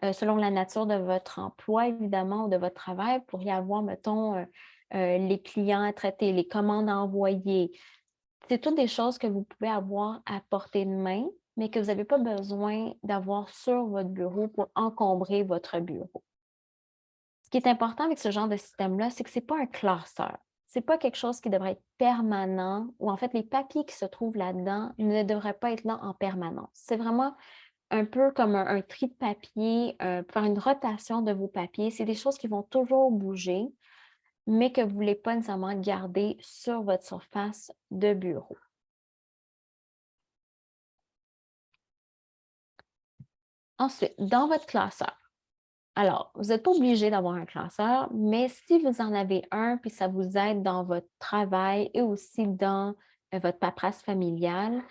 selon la nature de votre emploi, évidemment, ou de votre travail, vous pourriez avoir, mettons, les clients à traiter, les commandes à envoyer. C'est toutes des choses que vous pouvez avoir à portée de main, mais que vous n'avez pas besoin d'avoir sur votre bureau pour encombrer votre bureau. Ce qui est important avec ce genre de système-là, c'est que ce n'est pas un classeur. Ce n'est pas quelque chose qui devrait être permanent, ou en fait, les papiers qui se trouvent là-dedans ne devraient pas être là en permanence. C'est vraiment un peu comme un tri de papier, faire une rotation de vos papiers. C'est des choses qui vont toujours bouger, mais que vous ne voulez pas nécessairement garder sur votre surface de bureau. Ensuite, dans votre classeur. Alors, vous n'êtes pas obligé d'avoir un classeur, mais si vous en avez un, puis ça vous aide dans votre travail et aussi dans votre paperasse familiale,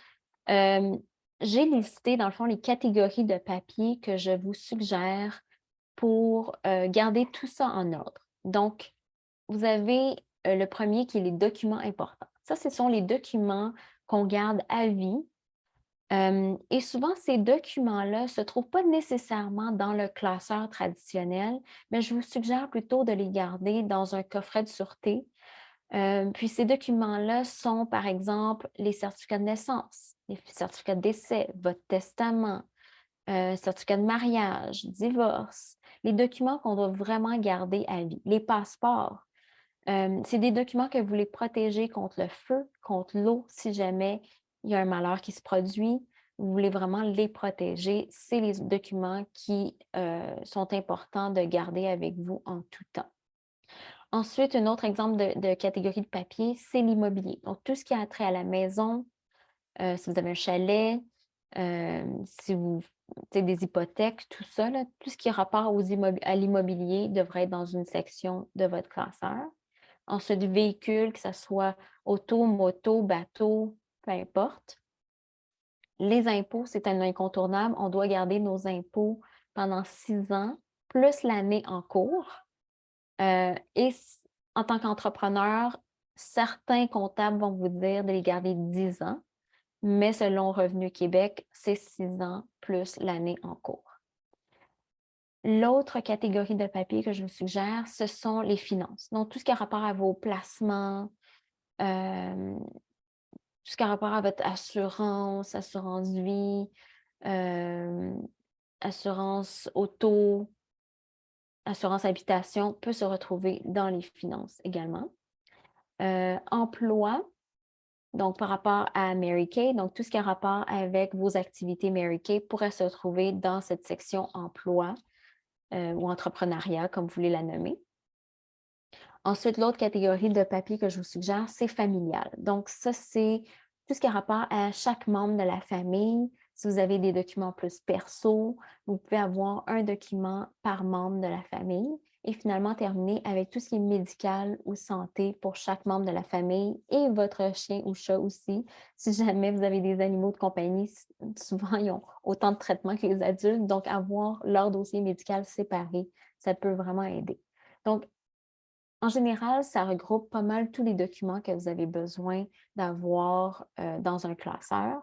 j'ai listé, dans le fond, les catégories de papier que je vous suggère pour garder tout ça en ordre. Donc, vous avez le premier qui est les documents importants. Ça, ce sont les documents qu'on garde à vie. Et souvent, ces documents-là ne se trouvent pas nécessairement dans le classeur traditionnel, mais je vous suggère plutôt de les garder dans un coffret de sûreté. Puis ces documents-là sont, par exemple, les certificats de naissance, les certificats de décès, votre testament, certificat de mariage, divorce, les documents qu'on doit vraiment garder à vie, les passeports. C'est des documents que vous voulez protéger contre le feu, contre l'eau, si jamais il y a un malheur qui se produit. Vous voulez vraiment les protéger. C'est les documents qui sont importants de garder avec vous en tout temps. Ensuite, un autre exemple de catégorie de papier, c'est l'immobilier. Donc, tout ce qui a trait à la maison, si vous avez un chalet, si vous des hypothèques, tout ça, là, tout ce qui a rapport à l'immobilier devrait être dans une section de votre classeur. Ensuite, véhicule, que ce soit auto, moto, bateau, peu importe. Les impôts, c'est un incontournable. On doit garder nos impôts pendant 6 ans, plus l'année en cours. Et en tant qu'entrepreneur, certains comptables vont vous dire de les garder 10 ans, mais selon Revenu Québec, c'est 6 ans plus l'année en cours. L'autre catégorie de papier que je vous suggère, ce sont les finances. Donc, tout ce qui a rapport à vos placements, ce qui a rapport à votre assurance, assurance vie, assurance auto, assurance habitation peut se retrouver dans les finances également. Emploi, donc par rapport à Mary Kay, donc tout ce qui a rapport avec vos activités Mary Kay pourrait se retrouver dans cette section emploi ou entrepreneuriat, comme vous voulez la nommer. Ensuite, l'autre catégorie de papier que je vous suggère, c'est familial. Donc, ça, c'est tout ce qui a rapport à chaque membre de la famille. Si vous avez des documents plus perso, vous pouvez avoir un document par membre de la famille et finalement terminer avec tout ce qui est médical ou santé pour chaque membre de la famille et votre chien ou chat aussi. Si jamais vous avez des animaux de compagnie, souvent, ils ont autant de traitements que les adultes. Donc, avoir leur dossier médical séparé, ça peut vraiment aider. Donc, en général, ça regroupe pas mal tous les documents que vous avez besoin d'avoir dans un classeur.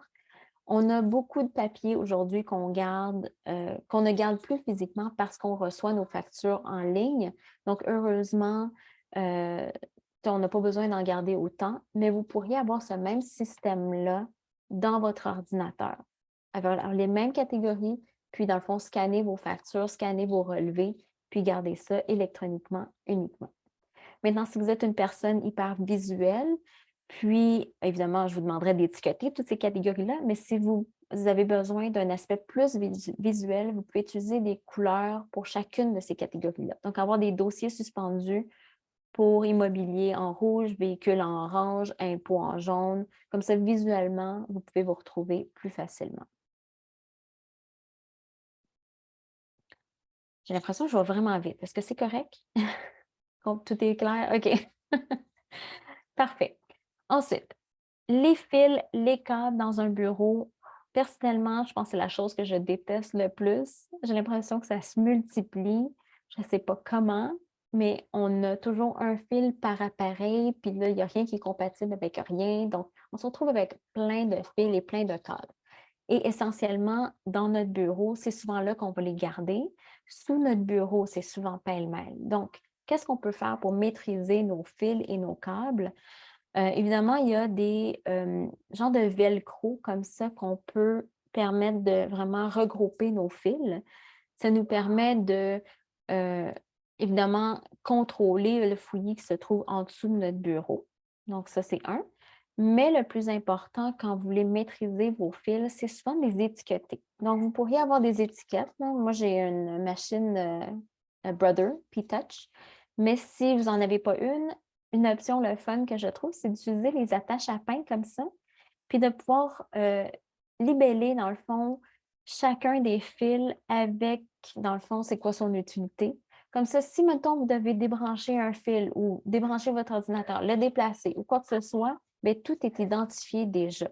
On a beaucoup de papiers aujourd'hui qu'on garde, qu'on ne garde plus physiquement parce qu'on reçoit nos factures en ligne. Donc, heureusement, on n'a pas besoin d'en garder autant, mais vous pourriez avoir ce même système-là dans votre ordinateur, avec les mêmes catégories, puis dans le fond, scanner vos factures, scanner vos relevés, puis garder ça électroniquement uniquement. Maintenant, si vous êtes une personne hyper visuelle, puis évidemment, je vous demanderai d'étiqueter toutes ces catégories-là, mais si vous avez besoin d'un aspect plus visuel, vous pouvez utiliser des couleurs pour chacune de ces catégories-là. Donc, avoir des dossiers suspendus pour immobilier en rouge, véhicule en orange, impôts en jaune. Comme ça, visuellement, vous pouvez vous retrouver plus facilement. J'ai l'impression que je vais vraiment vite. Est-ce que c'est correct? Tout est clair? OK. Parfait. Ensuite, les fils, les câbles dans un bureau, personnellement, je pense que c'est la chose que je déteste le plus. J'ai l'impression que ça se multiplie. Je ne sais pas comment, mais on a toujours un fil par appareil, puis là, il n'y a rien qui est compatible avec rien. Donc, on se retrouve avec plein de fils et plein de câbles. Et essentiellement, dans notre bureau, c'est souvent là qu'on va les garder. Sous notre bureau, c'est souvent pêle-mêle. Donc, qu'est-ce qu'on peut faire pour maîtriser nos fils et nos câbles? Évidemment, il y a des genres de velcro comme ça qu'on peut permettre de vraiment regrouper nos fils. Ça nous permet de, évidemment, contrôler le fouillis qui se trouve en dessous de notre bureau. Donc, ça, c'est un. Mais le plus important, quand vous voulez maîtriser vos fils, c'est souvent de les étiqueter. Donc, vous pourriez avoir des étiquettes. Là. Moi, j'ai une machine Brother P-Touch. Mais si vous n'en avez pas une option, le fun que je trouve, c'est d'utiliser les attaches à pain comme ça, puis de pouvoir libeller, dans le fond, chacun des fils avec, dans le fond, c'est quoi son utilité. Comme ça, si, mettons, vous devez débrancher un fil ou débrancher votre ordinateur, le déplacer ou quoi que ce soit, bien, tout est identifié déjà.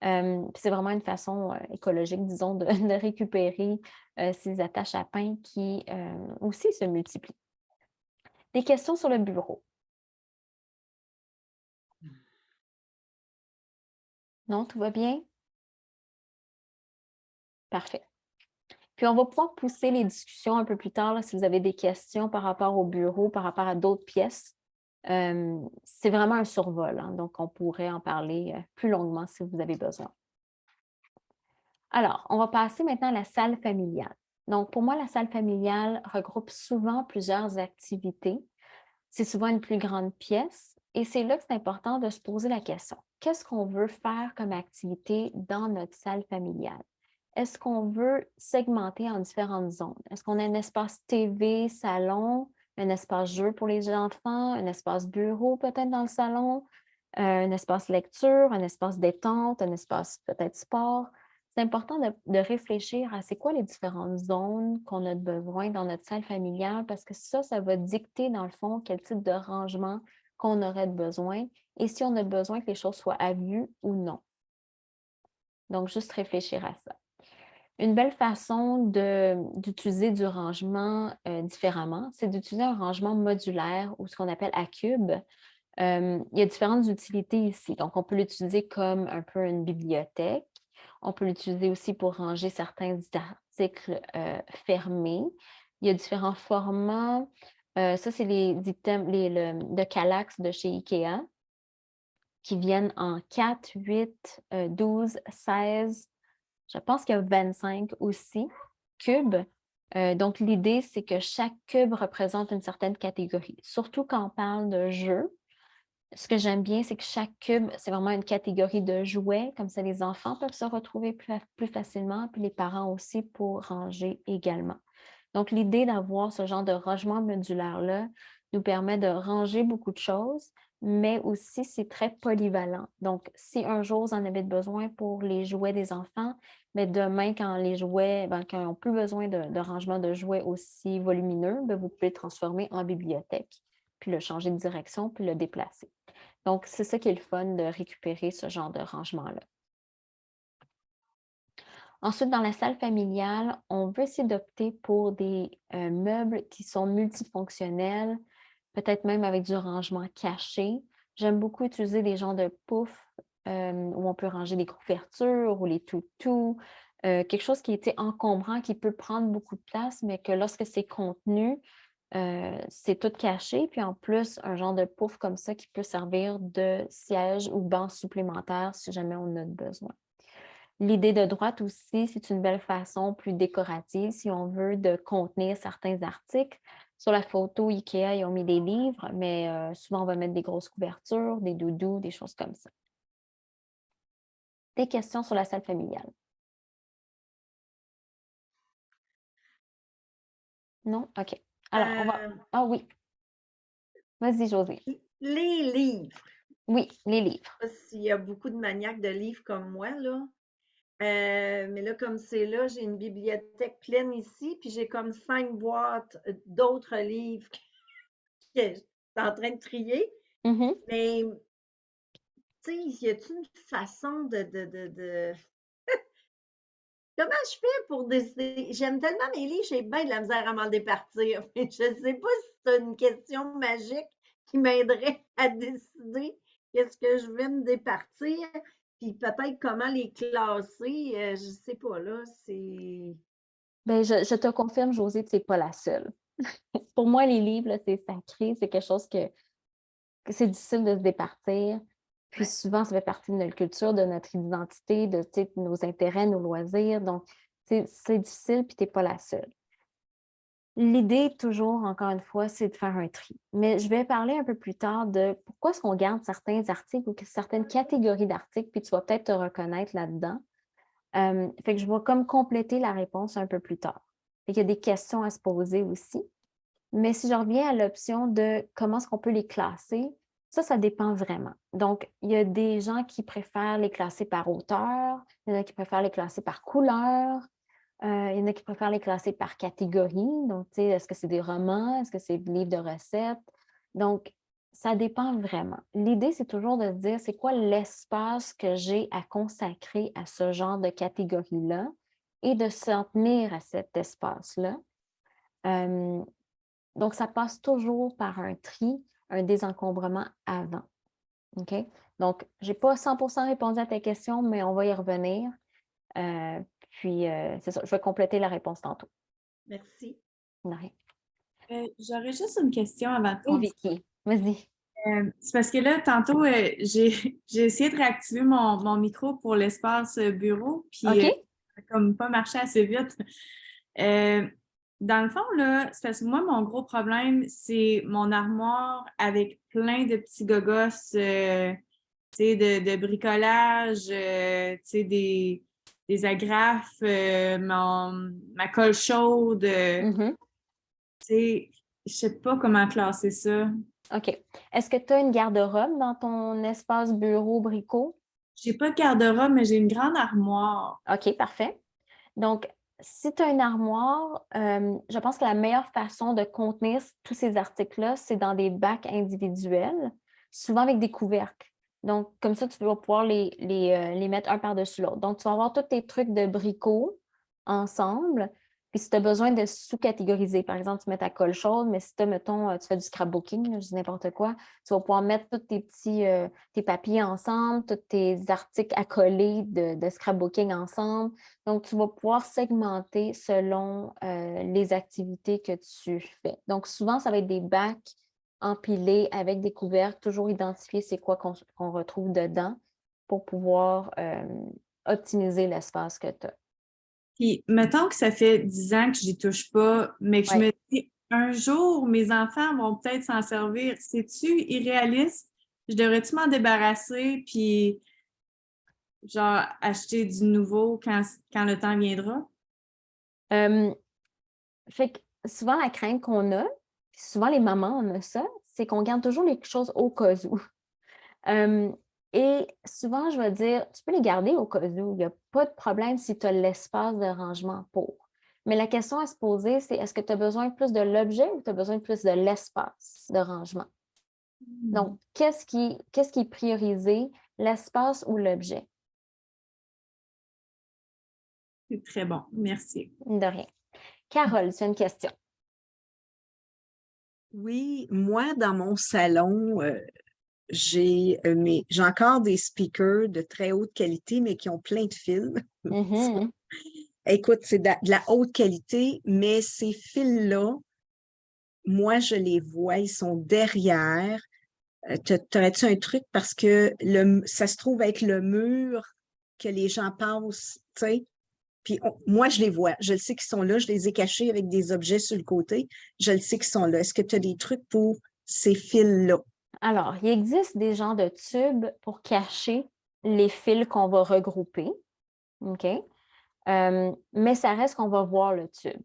C'est vraiment une façon écologique, disons, de récupérer ces attaches à pain qui aussi se multiplient. Des questions sur le bureau? Non, tout va bien? Parfait. Puis, on va pouvoir pousser les discussions un peu plus tard là, si vous avez des questions par rapport au bureau, par rapport à d'autres pièces. C'est vraiment un survol, hein, donc on pourrait en parler plus longuement si vous avez besoin. Alors, on va passer maintenant à la salle familiale. Donc, pour moi, la salle familiale regroupe souvent plusieurs activités. C'est souvent une plus grande pièce et c'est là que c'est important de se poser la question. Qu'est-ce qu'on veut faire comme activité dans notre salle familiale? Est-ce qu'on veut segmenter en différentes zones? Est-ce qu'on a un espace TV, salon, un espace jeu pour les enfants, un espace bureau peut-être dans le salon, un espace lecture, un espace détente, un espace peut-être sport? C'est important de réfléchir à c'est quoi les différentes zones qu'on a besoin dans notre salle familiale parce que ça va dicter dans le fond quel type de rangement qu'on aurait besoin et si on a besoin que les choses soient à vue ou non. Donc, juste réfléchir à ça. Une belle façon d'utiliser du rangement différemment, c'est d'utiliser un rangement modulaire ou ce qu'on appelle à cube. Il y a différentes utilités ici. Donc, on peut l'utiliser comme un peu une bibliothèque. On peut l'utiliser aussi pour ranger certains articles fermés. Il y a différents formats. Ça, c'est les items, le Kallax de chez IKEA. qui viennent en 4, 8, 12, 16, je pense qu'il y a 25 aussi, cubes. Donc, l'idée, c'est que chaque cube représente une certaine catégorie. Surtout quand on parle de jeux, ce que j'aime bien, c'est que chaque cube, c'est vraiment une catégorie de jouets. Comme ça, les enfants peuvent se retrouver plus facilement, puis les parents aussi pour ranger également. Donc, l'idée d'avoir ce genre de rangement modulaire-là nous permet de ranger beaucoup de choses, mais aussi c'est très polyvalent. Donc, si un jour vous en avez besoin pour les jouets des enfants, mais demain, quand les jouets, quand ils n'ont plus besoin de rangement de jouets aussi volumineux, vous pouvez le transformer en bibliothèque, puis le changer de direction, puis le déplacer. Donc, c'est ça qui est le fun de récupérer ce genre de rangement-là. Ensuite, dans la salle familiale, on veut essayer d'opter pour des meubles qui sont multifonctionnels, peut-être même avec du rangement caché. J'aime beaucoup utiliser des genres de poufs où on peut ranger des couvertures ou les toutous, quelque chose qui est encombrant, qui peut prendre beaucoup de place, mais que lorsque c'est contenu, c'est tout caché. Puis en plus, un genre de pouf comme ça qui peut servir de siège ou banc supplémentaire si jamais on en a besoin. L'idée de droite aussi, c'est une belle façon plus décorative, si on veut, de contenir certains articles. Sur la photo IKEA, ils ont mis des livres, mais souvent, on va mettre des grosses couvertures, des doudous, des choses comme ça. Des questions sur la salle familiale? Non? OK. Alors, on va... Ah oui. Vas-y, Josée. Les livres. Oui, les livres. Je sais pas s'il y a beaucoup de maniaques de livres comme moi, là. Mais là, comme c'est là, j'ai une bibliothèque pleine ici, puis j'ai comme 5 boîtes d'autres livres que je suis en train de trier. Mhm. Mais, tu sais, y a-t-il une façon de... Comment je fais pour décider? J'aime tellement mes livres, j'ai bien de la misère à m'en départir. Mais je ne sais pas si c'est une question magique qui m'aiderait à décider qu'est-ce que je vais me départir, puis peut-être comment les classer. Je ne sais pas, là, c'est... Bien, je te confirme, Josée, que tu n'es pas la seule. Pour moi, les livres, là, c'est sacré, c'est quelque chose que c'est difficile de se départir. Puis Ouais. souvent, ça fait partie de notre culture, de notre identité, de nos intérêts, nos loisirs. Donc, c'est difficile, puis tu n'es pas la seule. L'idée, toujours, encore une fois, c'est de faire un tri. Mais je vais parler un peu plus tard de pourquoi est-ce qu'on garde certains articles ou certaines catégories d'articles, puis tu vas peut-être te reconnaître là-dedans. Fait que je vais comme compléter la réponse un peu plus tard. Fait qu'il y a des questions à se poser aussi. Mais si je reviens à l'option de comment est-ce qu'on peut les classer, ça dépend vraiment. Donc, il y a des gens qui préfèrent les classer par auteur, il y en a qui préfèrent les classer par couleur, il y en a qui préfèrent les classer par catégorie. Donc, tu sais, est-ce que c'est des romans? Est-ce que c'est des livres de recettes? Donc, ça dépend vraiment. L'idée, c'est toujours de se dire, c'est quoi l'espace que j'ai à consacrer à ce genre de catégorie-là et de s'en tenir à cet espace-là. Donc, ça passe toujours par un tri, un désencombrement avant. OK? Donc, je n'ai pas 100% répondu à ta question, mais on va y revenir. Puis, c'est ça, je vais compléter la réponse tantôt. Merci. De rien. J'aurais juste une question avant de Oui, Vicky, vas-y. c'est parce que là, tantôt, j'ai essayé de réactiver mon micro pour l'espace bureau, puis OK. ça n'a comme pas marché assez vite. Dans le fond, là, c'est parce que moi, mon gros problème, c'est mon armoire avec plein de petits gogos, tu sais, de bricolage, tu sais, des agrafes, ma colle chaude, Mhm. tu sais, je sais pas comment classer ça. OK. Est-ce que tu as une garde-robe dans ton espace bureau bricot? J'ai pas de garde-robe, mais j'ai une grande armoire. OK, parfait. Donc, si tu as une armoire, je pense que la meilleure façon de contenir tous ces articles-là, c'est dans des bacs individuels, souvent avec des couvercles. Donc, comme ça, tu vas pouvoir les mettre un par-dessus l'autre. Donc, tu vas avoir tous tes trucs de bricot ensemble. Puis, si tu as besoin de sous-catégoriser, par exemple, tu mets ta colle chaude, mais si tu as, mettons, tu fais du scrapbooking, je dis n'importe quoi, tu vas pouvoir mettre tous tes petits tes papiers ensemble, tous tes articles à coller de scrapbooking ensemble. Donc, tu vas pouvoir segmenter selon les activités que tu fais. Donc, souvent, ça va être des bacs empilés avec des couvercles, toujours identifier c'est quoi qu'on retrouve dedans pour pouvoir optimiser l'espace que tu as. Puis, mettons que ça fait 10 ans que je n'y touche pas, mais que je Ouais. me dis, un jour, mes enfants vont peut-être s'en servir. C'est-tu irréaliste? Je devrais-tu m'en débarrasser, puis genre acheter du nouveau quand le temps viendra? Fait que souvent, la crainte qu'on a, puis souvent les mamans, on a ça, c'est qu'on garde toujours les choses au cas où. Et souvent, je vais dire, tu peux les garder au cas où. Il n'y a pas de problème si tu as l'espace de rangement pour. Mais la question à se poser, c'est est-ce que tu as besoin plus de l'objet ou tu as besoin plus de l'espace de rangement? Donc, qu'est-ce qui est priorisé, l'espace ou l'objet? C'est très bon, merci. De rien. Carole, tu as une question. Oui, moi, dans mon salon, j'ai encore des speakers de très haute qualité, mais qui ont plein de fils. Mhm. Écoute, c'est de la haute qualité, mais ces fils-là, moi, je les vois, ils sont derrière. T'aurais-tu un truc parce que ça se trouve être le mur que les gens passent, tu sais? Puis moi, je les vois. Je le sais qu'ils sont là. Je les ai cachés avec des objets sur le côté. Je le sais qu'ils sont là. Est-ce que tu as des trucs pour ces fils-là? Alors, il existe des genres de tubes pour cacher les fils qu'on va regrouper. OK? Mais ça reste qu'on va voir le tube.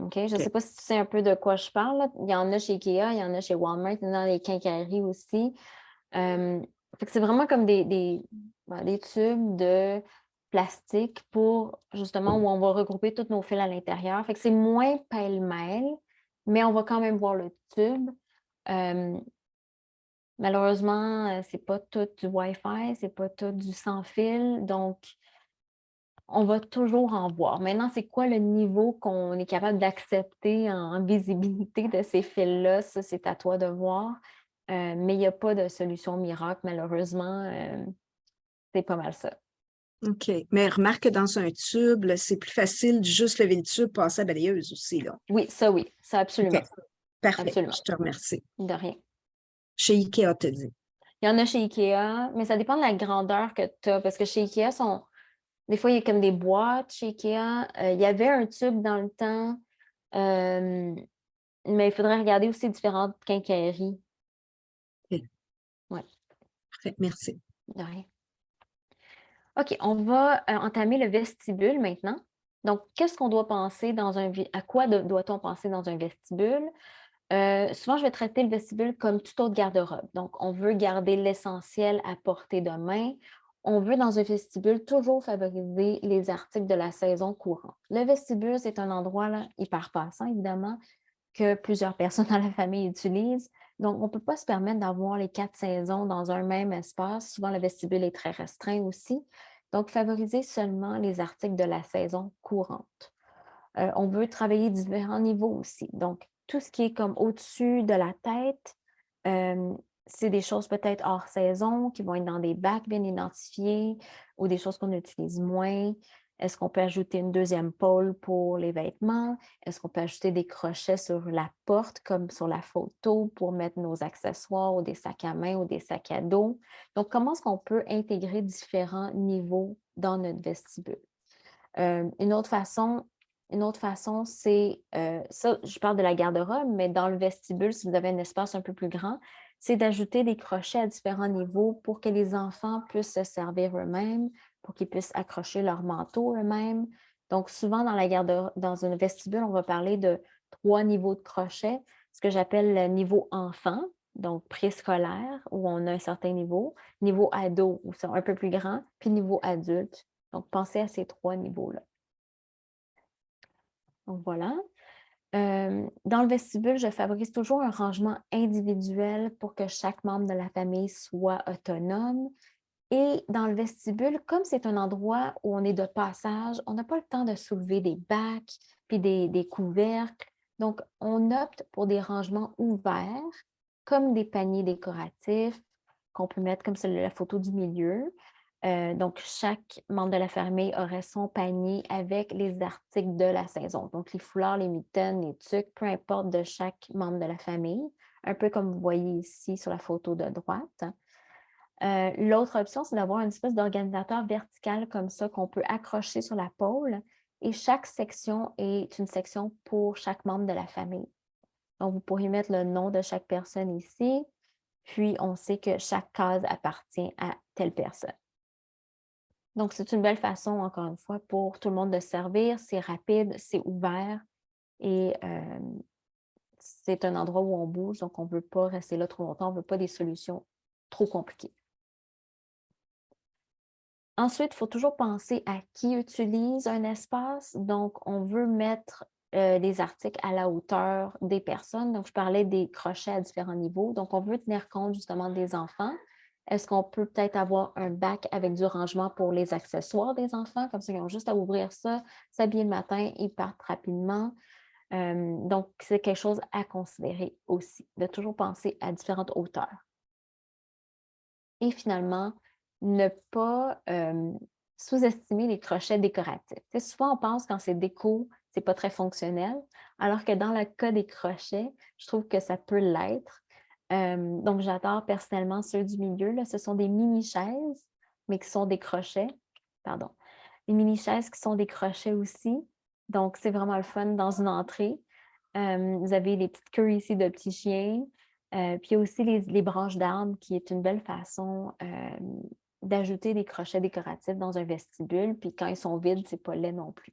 OK? Je ne sais pas si tu sais un peu de quoi je parle, là. Il y en a chez Ikea, il y en a chez Walmart, il y en a dans les quincailleries aussi. Fait que c'est vraiment comme des tubes de plastique pour justement où on va regrouper tous nos fils à l'intérieur. Fait que c'est moins pêle-mêle, mais on va quand même voir le tube. Malheureusement, c'est pas tout du Wi-Fi, c'est pas tout du sans-fil, donc on va toujours en voir. Maintenant, c'est quoi le niveau qu'on est capable d'accepter en visibilité de ces fils-là? Ça, c'est à toi de voir. Mais il n'y a pas de solution miracle, malheureusement. C'est pas mal ça. OK. Mais remarque que dans un tube, là, c'est plus facile de juste lever le tube, passer à la balayeuse aussi, là. Oui, ça absolument. OK. Parfait. Absolument. Je te remercie. De rien. Chez Ikea, t'as dit. Il y en a chez Ikea, mais ça dépend de la grandeur que tu as, parce que chez Ikea, des fois, il y a comme des boîtes chez Ikea. Il y avait un tube dans le temps, mais il faudrait regarder aussi différentes quincailleries. OK. Ouais. Parfait. Merci. De rien. OK, on va entamer le vestibule maintenant. Donc, qu'est-ce qu'on doit penser à quoi doit-on penser dans un vestibule? Souvent, je vais traiter le vestibule comme toute autre garde-robe. Donc, on veut garder l'essentiel à portée de main. On veut, dans un vestibule, toujours favoriser les articles de la saison courante. Le vestibule, c'est un endroit là, hyper passant, évidemment, que plusieurs personnes dans la famille utilisent. Donc, on ne peut pas se permettre d'avoir les 4 saisons dans un même espace. Souvent, le vestibule est très restreint aussi. Donc, favoriser seulement les articles de la saison courante. On veut travailler différents niveaux aussi. Donc, tout ce qui est comme au-dessus de la tête, c'est des choses peut-être hors saison qui vont être dans des bacs bien identifiés ou des choses qu'on utilise moins. Est-ce qu'on peut ajouter une deuxième pôle pour les vêtements? Est-ce qu'on peut ajouter des crochets sur la porte comme sur la photo pour mettre nos accessoires ou des sacs à main ou des sacs à dos? Donc, comment est-ce qu'on peut intégrer différents niveaux dans notre vestibule? Une autre façon, c'est, ça, je parle de la garde-robe, mais dans le vestibule, si vous avez un espace un peu plus grand, c'est d'ajouter des crochets à différents niveaux pour que les enfants puissent se servir eux-mêmes, pour qu'ils puissent accrocher leur manteau eux-mêmes. Donc, souvent, dans un vestibule, on va parler de 3 niveaux de crochets, ce que j'appelle le niveau enfant, donc préscolaire, où on a un certain niveau ado, où c'est un peu plus grand, puis niveau adulte. Donc, pensez à ces 3 niveaux-là. Donc, voilà. Dans le vestibule, je favorise toujours un rangement individuel pour que chaque membre de la famille soit autonome. Et dans le vestibule, comme c'est un endroit où on est de passage, on n'a pas le temps de soulever des bacs puis des couvercles. Donc, on opte pour des rangements ouverts, comme des paniers décoratifs qu'on peut mettre comme la photo du milieu. Donc, chaque membre de la famille aurait son panier avec les articles de la saison. Donc, les foulards, les mitaines, les tuques, peu importe de chaque membre de la famille. un peu comme vous voyez ici sur la photo de droite. L'autre option, c'est d'avoir une espèce d'organisateur vertical comme ça qu'on peut accrocher sur la pôle et chaque section est une section pour chaque membre de la famille. Donc, vous pourriez mettre le nom de chaque personne ici, puis on sait que chaque case appartient à telle personne. Donc, c'est une belle façon, encore une fois, pour tout le monde de se servir. C'est rapide, c'est ouvert et c'est un endroit où on bouge, donc on ne veut pas rester là trop longtemps, on ne veut pas des solutions trop compliquées. Ensuite, il faut toujours penser à qui utilise un espace. Donc, on veut mettre les articles à la hauteur des personnes. Donc, je parlais des crochets à différents niveaux. Donc, on veut tenir compte justement des enfants. Est-ce qu'on peut peut-être avoir un bac avec du rangement pour les accessoires des enfants? Comme ça, ils ont juste à ouvrir ça, s'habiller le matin, ils partent rapidement. Donc, c'est quelque chose à considérer aussi, de toujours penser à différentes hauteurs. Et finalement, ne pas sous-estimer les crochets décoratifs. Souvent, on pense quand c'est déco, c'est pas très fonctionnel, alors que dans le cas des crochets, je trouve que ça peut l'être. Donc, j'adore personnellement ceux du milieu. Là, ce sont des mini-chaises, mais qui sont des crochets. Pardon. Les mini-chaises qui sont des crochets aussi. Donc, c'est vraiment le fun dans une entrée. Vous avez les petites queues ici de petits chiens. Puis aussi les branches d'arbres, qui est une belle façon d'ajouter des crochets décoratifs dans un vestibule. Puis quand ils sont vides, c'est pas laid non plus.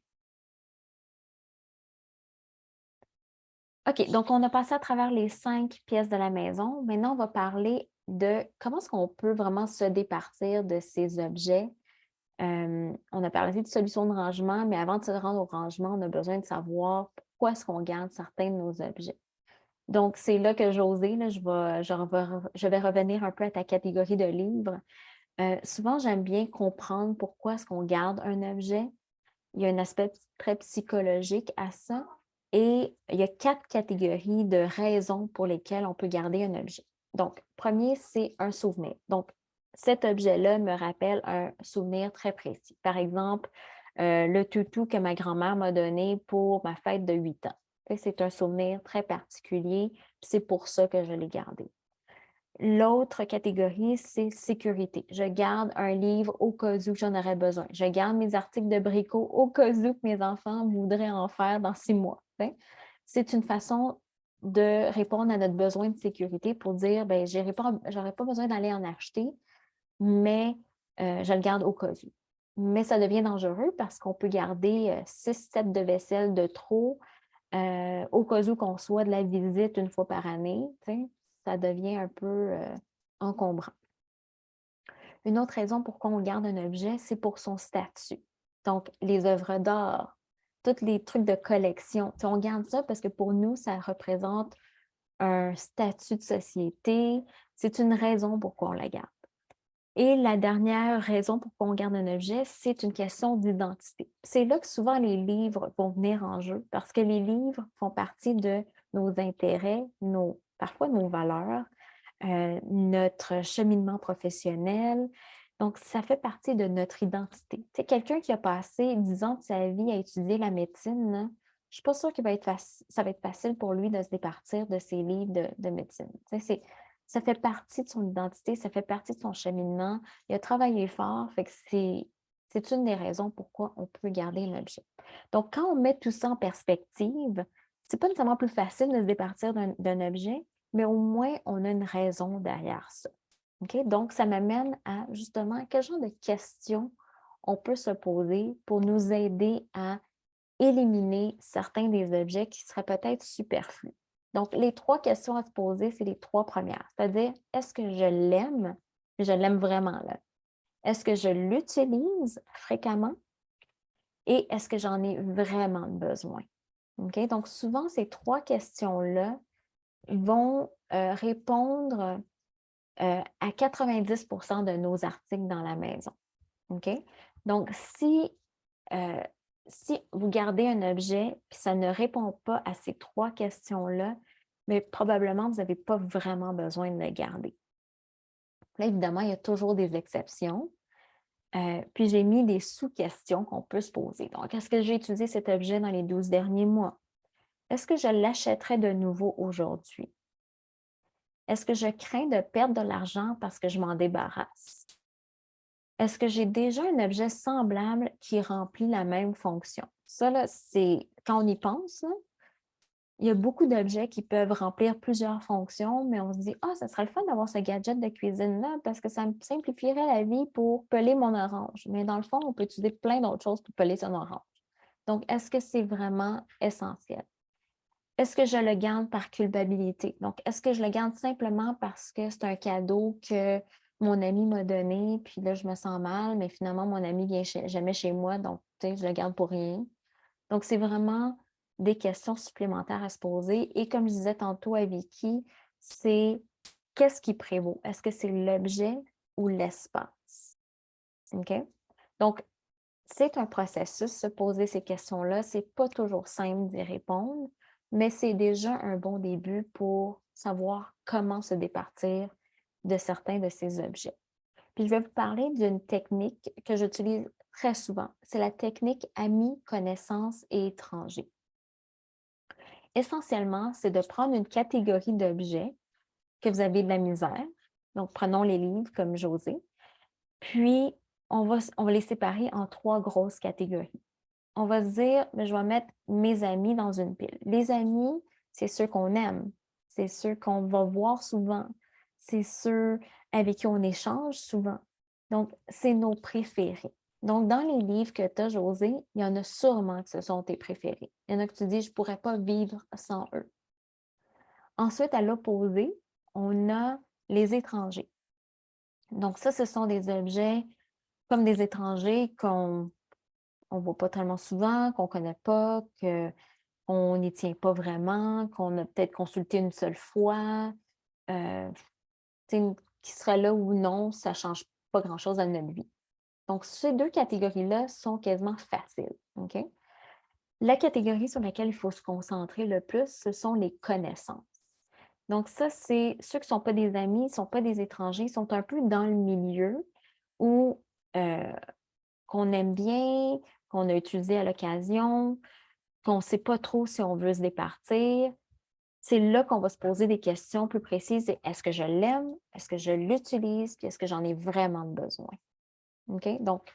OK, donc on a passé à travers les 5 pièces de la maison. Maintenant, on va parler de comment est-ce qu'on peut vraiment se départir de ces objets. On a parlé de solutions de rangement, mais avant de se rendre au rangement, on a besoin de savoir pourquoi est-ce qu'on garde certains de nos objets. Donc, c'est là que Josée, là, je vais revenir un peu à ta catégorie de livres. Souvent, j'aime bien comprendre pourquoi est-ce qu'on garde un objet. Il y a un aspect très psychologique à ça. Et il y a 4 catégories de raisons pour lesquelles on peut garder un objet. Donc, premier, c'est un souvenir. Donc, cet objet-là me rappelle un souvenir très précis. Par exemple, le toutou que ma grand-mère m'a donné pour ma fête de 8 ans. C'est un souvenir très particulier, c'est pour ça que je l'ai gardé. L'autre catégorie, c'est sécurité. Je garde un livre au cas où j'en aurais besoin. Je garde mes articles de bricot au cas où mes enfants voudraient en faire dans 6 mois. C'est une façon de répondre à notre besoin de sécurité pour dire, ben, je n'aurais pas besoin d'aller en acheter, mais je le garde au cas où. Mais ça devient dangereux parce qu'on peut garder 6 sets de vaisselle de trop au cas où qu'on soit de la visite une fois par année. Ça devient un peu encombrant. Une autre raison pourquoi on garde un objet, c'est pour son statut. Donc, les œuvres d'art, tous les trucs de collection. On garde ça parce que pour nous, ça représente un statut de société. C'est une raison pourquoi on la garde. Et la dernière raison pourquoi on garde un objet, c'est une question d'identité. C'est là que souvent les livres vont venir en jeu parce que les livres font partie de nos intérêts, parfois nos valeurs, notre cheminement professionnel. Donc, ça fait partie de notre identité. C'est quelqu'un qui a passé 10 ans de sa vie à étudier la médecine, là, je ne suis pas sûre que ça va être facile pour lui de se départir de ses livres de médecine. Ça fait partie de son identité, ça fait partie de son cheminement. Il a travaillé fort, fait que c'est une des raisons pourquoi on peut garder un objet. Donc, quand on met tout ça en perspective, c'est pas nécessairement plus facile de se départir d'un objet, mais au moins, on a une raison derrière ça. Okay? Donc, ça m'amène à justement quel genre de questions on peut se poser pour nous aider à éliminer certains des objets qui seraient peut-être superflus. Donc, les 3 questions à se poser, c'est les 3 premières. C'est-à-dire, est-ce que je l'aime? Je l'aime vraiment là. Est-ce que je l'utilise fréquemment? Et est-ce que j'en ai vraiment besoin? Okay? Donc, souvent, ces 3 questions-là vont répondre à 90 % de nos articles dans la maison. Okay? Donc, si vous gardez un objet et ça ne répond pas à ces 3 questions-là, mais probablement, vous n'avez pas vraiment besoin de le garder. Là, évidemment, il y a toujours des exceptions. Puis, j'ai mis des sous-questions qu'on peut se poser. Donc, est-ce que j'ai utilisé cet objet dans les 12 derniers mois? Est-ce que je l'achèterais de nouveau aujourd'hui? Est-ce que je crains de perdre de l'argent parce que je m'en débarrasse? Est-ce que j'ai déjà un objet semblable qui remplit la même fonction? Ça, là, c'est quand on y pense, là, il y a beaucoup d'objets qui peuvent remplir plusieurs fonctions, mais on se dit, ah, ça serait le fun d'avoir ce gadget de cuisine-là parce que ça me simplifierait la vie pour peler mon orange. Mais dans le fond, on peut utiliser plein d'autres choses pour peler son orange. Donc, est-ce que c'est vraiment essentiel? Est-ce que je le garde par culpabilité? Donc, est-ce que je le garde simplement parce que c'est un cadeau que mon ami m'a donné, puis là, je me sens mal, mais finalement, mon ami vient jamais chez moi, donc, tu sais, je le garde pour rien. Donc, c'est vraiment des questions supplémentaires à se poser. Et comme je disais tantôt à Vicky, c'est qu'est-ce qui prévaut? Est-ce que c'est l'objet ou l'espace? OK? Donc, c'est un processus, se poser ces questions-là. Ce n'est pas toujours simple d'y répondre, mais c'est déjà un bon début pour savoir comment se départir de certains de ces objets. Puis, je vais vous parler d'une technique que j'utilise très souvent. C'est la technique amis, connaissances et étrangers. Essentiellement, c'est de prendre une catégorie d'objets que vous avez de la misère. Donc, prenons les livres comme José. Puis, on va les séparer en 3 grosses catégories. On va se dire, je vais mettre mes amis dans une pile. Les amis, c'est ceux qu'on aime. C'est ceux qu'on va voir souvent. C'est ceux avec qui on échange souvent. Donc, c'est nos préférés. Donc, dans les livres que tu as, José, il y en a sûrement que ce sont tes préférés. Il y en a que tu dis, je ne pourrais pas vivre sans eux. Ensuite, à l'opposé, on a les étrangers. Donc, ça, ce sont des objets comme des étrangers qu'on ne voit pas tellement souvent, qu'on ne connaît pas, qu'on n'y tient pas vraiment, qu'on a peut-être consulté une seule fois, qui sera là ou non, ça ne change pas grand-chose dans notre vie. Donc, ces 2 catégories-là sont quasiment faciles. OK? La catégorie sur laquelle il faut se concentrer le plus, ce sont les connaissances. Donc, ça, c'est ceux qui ne sont pas des amis, ne sont pas des étrangers, sont un peu dans le milieu où qu'on aime bien, qu'on a utilisé à l'occasion, qu'on ne sait pas trop si on veut se départir. C'est là qu'on va se poser des questions plus précises. Est-ce que je l'aime? Est-ce que je l'utilise? Puis est-ce que j'en ai vraiment besoin? OK? Donc,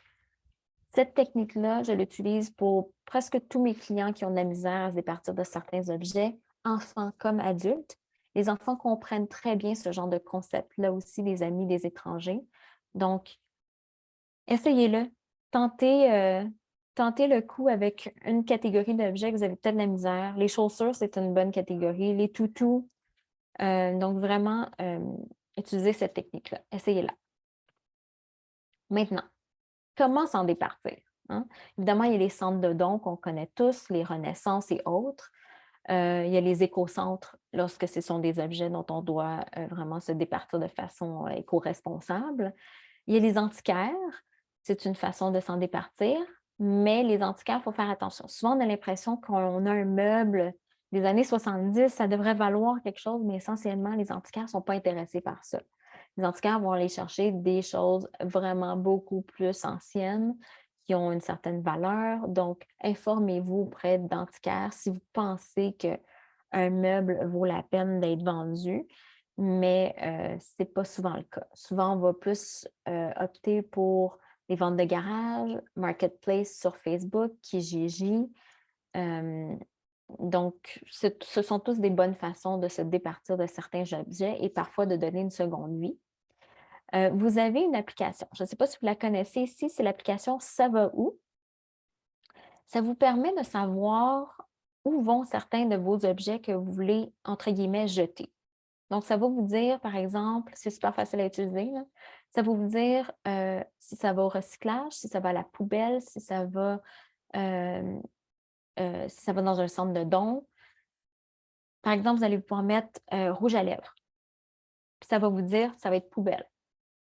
cette technique-là, je l'utilise pour presque tous mes clients qui ont de la misère à se départir de certains objets, enfants comme adultes. Les enfants comprennent très bien ce genre de concept-là aussi, des amis, des étrangers. Donc, essayez-le. Tentez le coup avec une catégorie d'objets que vous avez peut-être de la misère. Les chaussures, c'est une bonne catégorie. Les toutous. Donc, vraiment, utilisez cette technique-là. Essayez-la. Maintenant, comment s'en départir? Hein? Évidemment, il y a les centres de dons qu'on connaît tous, les renaissances et autres. Il y a les éco-centres lorsque ce sont des objets dont on doit vraiment se départir de façon éco-responsable. Il y a les antiquaires. C'est une façon de s'en départir, mais les antiquaires, il faut faire attention. Souvent, on a l'impression qu'on a un meuble des années 70, ça devrait valoir quelque chose, mais essentiellement, les antiquaires ne sont pas intéressés par ça. Les antiquaires vont aller chercher des choses vraiment beaucoup plus anciennes qui ont une certaine valeur. Donc, informez-vous auprès d'antiquaires si vous pensez qu'un meuble vaut la peine d'être vendu, mais ce n'est pas souvent le cas. Souvent, on va plus opter pour les ventes de garage, marketplace sur Facebook, Kijiji. Donc, ce sont tous des bonnes façons de se départir de certains objets et parfois de donner une seconde vie. Vous avez une application. Je ne sais pas si vous la connaissez ici, c'est l'application Ça va où? Ça vous permet de savoir où vont certains de vos objets que vous voulez, entre guillemets, jeter. Donc, ça va vous dire, par exemple, c'est super facile à utiliser, là, ça va vous dire si ça va au recyclage, si ça va à la poubelle, si ça va dans un centre de dons. Par exemple, vous allez pouvoir mettre rouge à lèvres. Puis ça va vous dire, ça va être poubelle.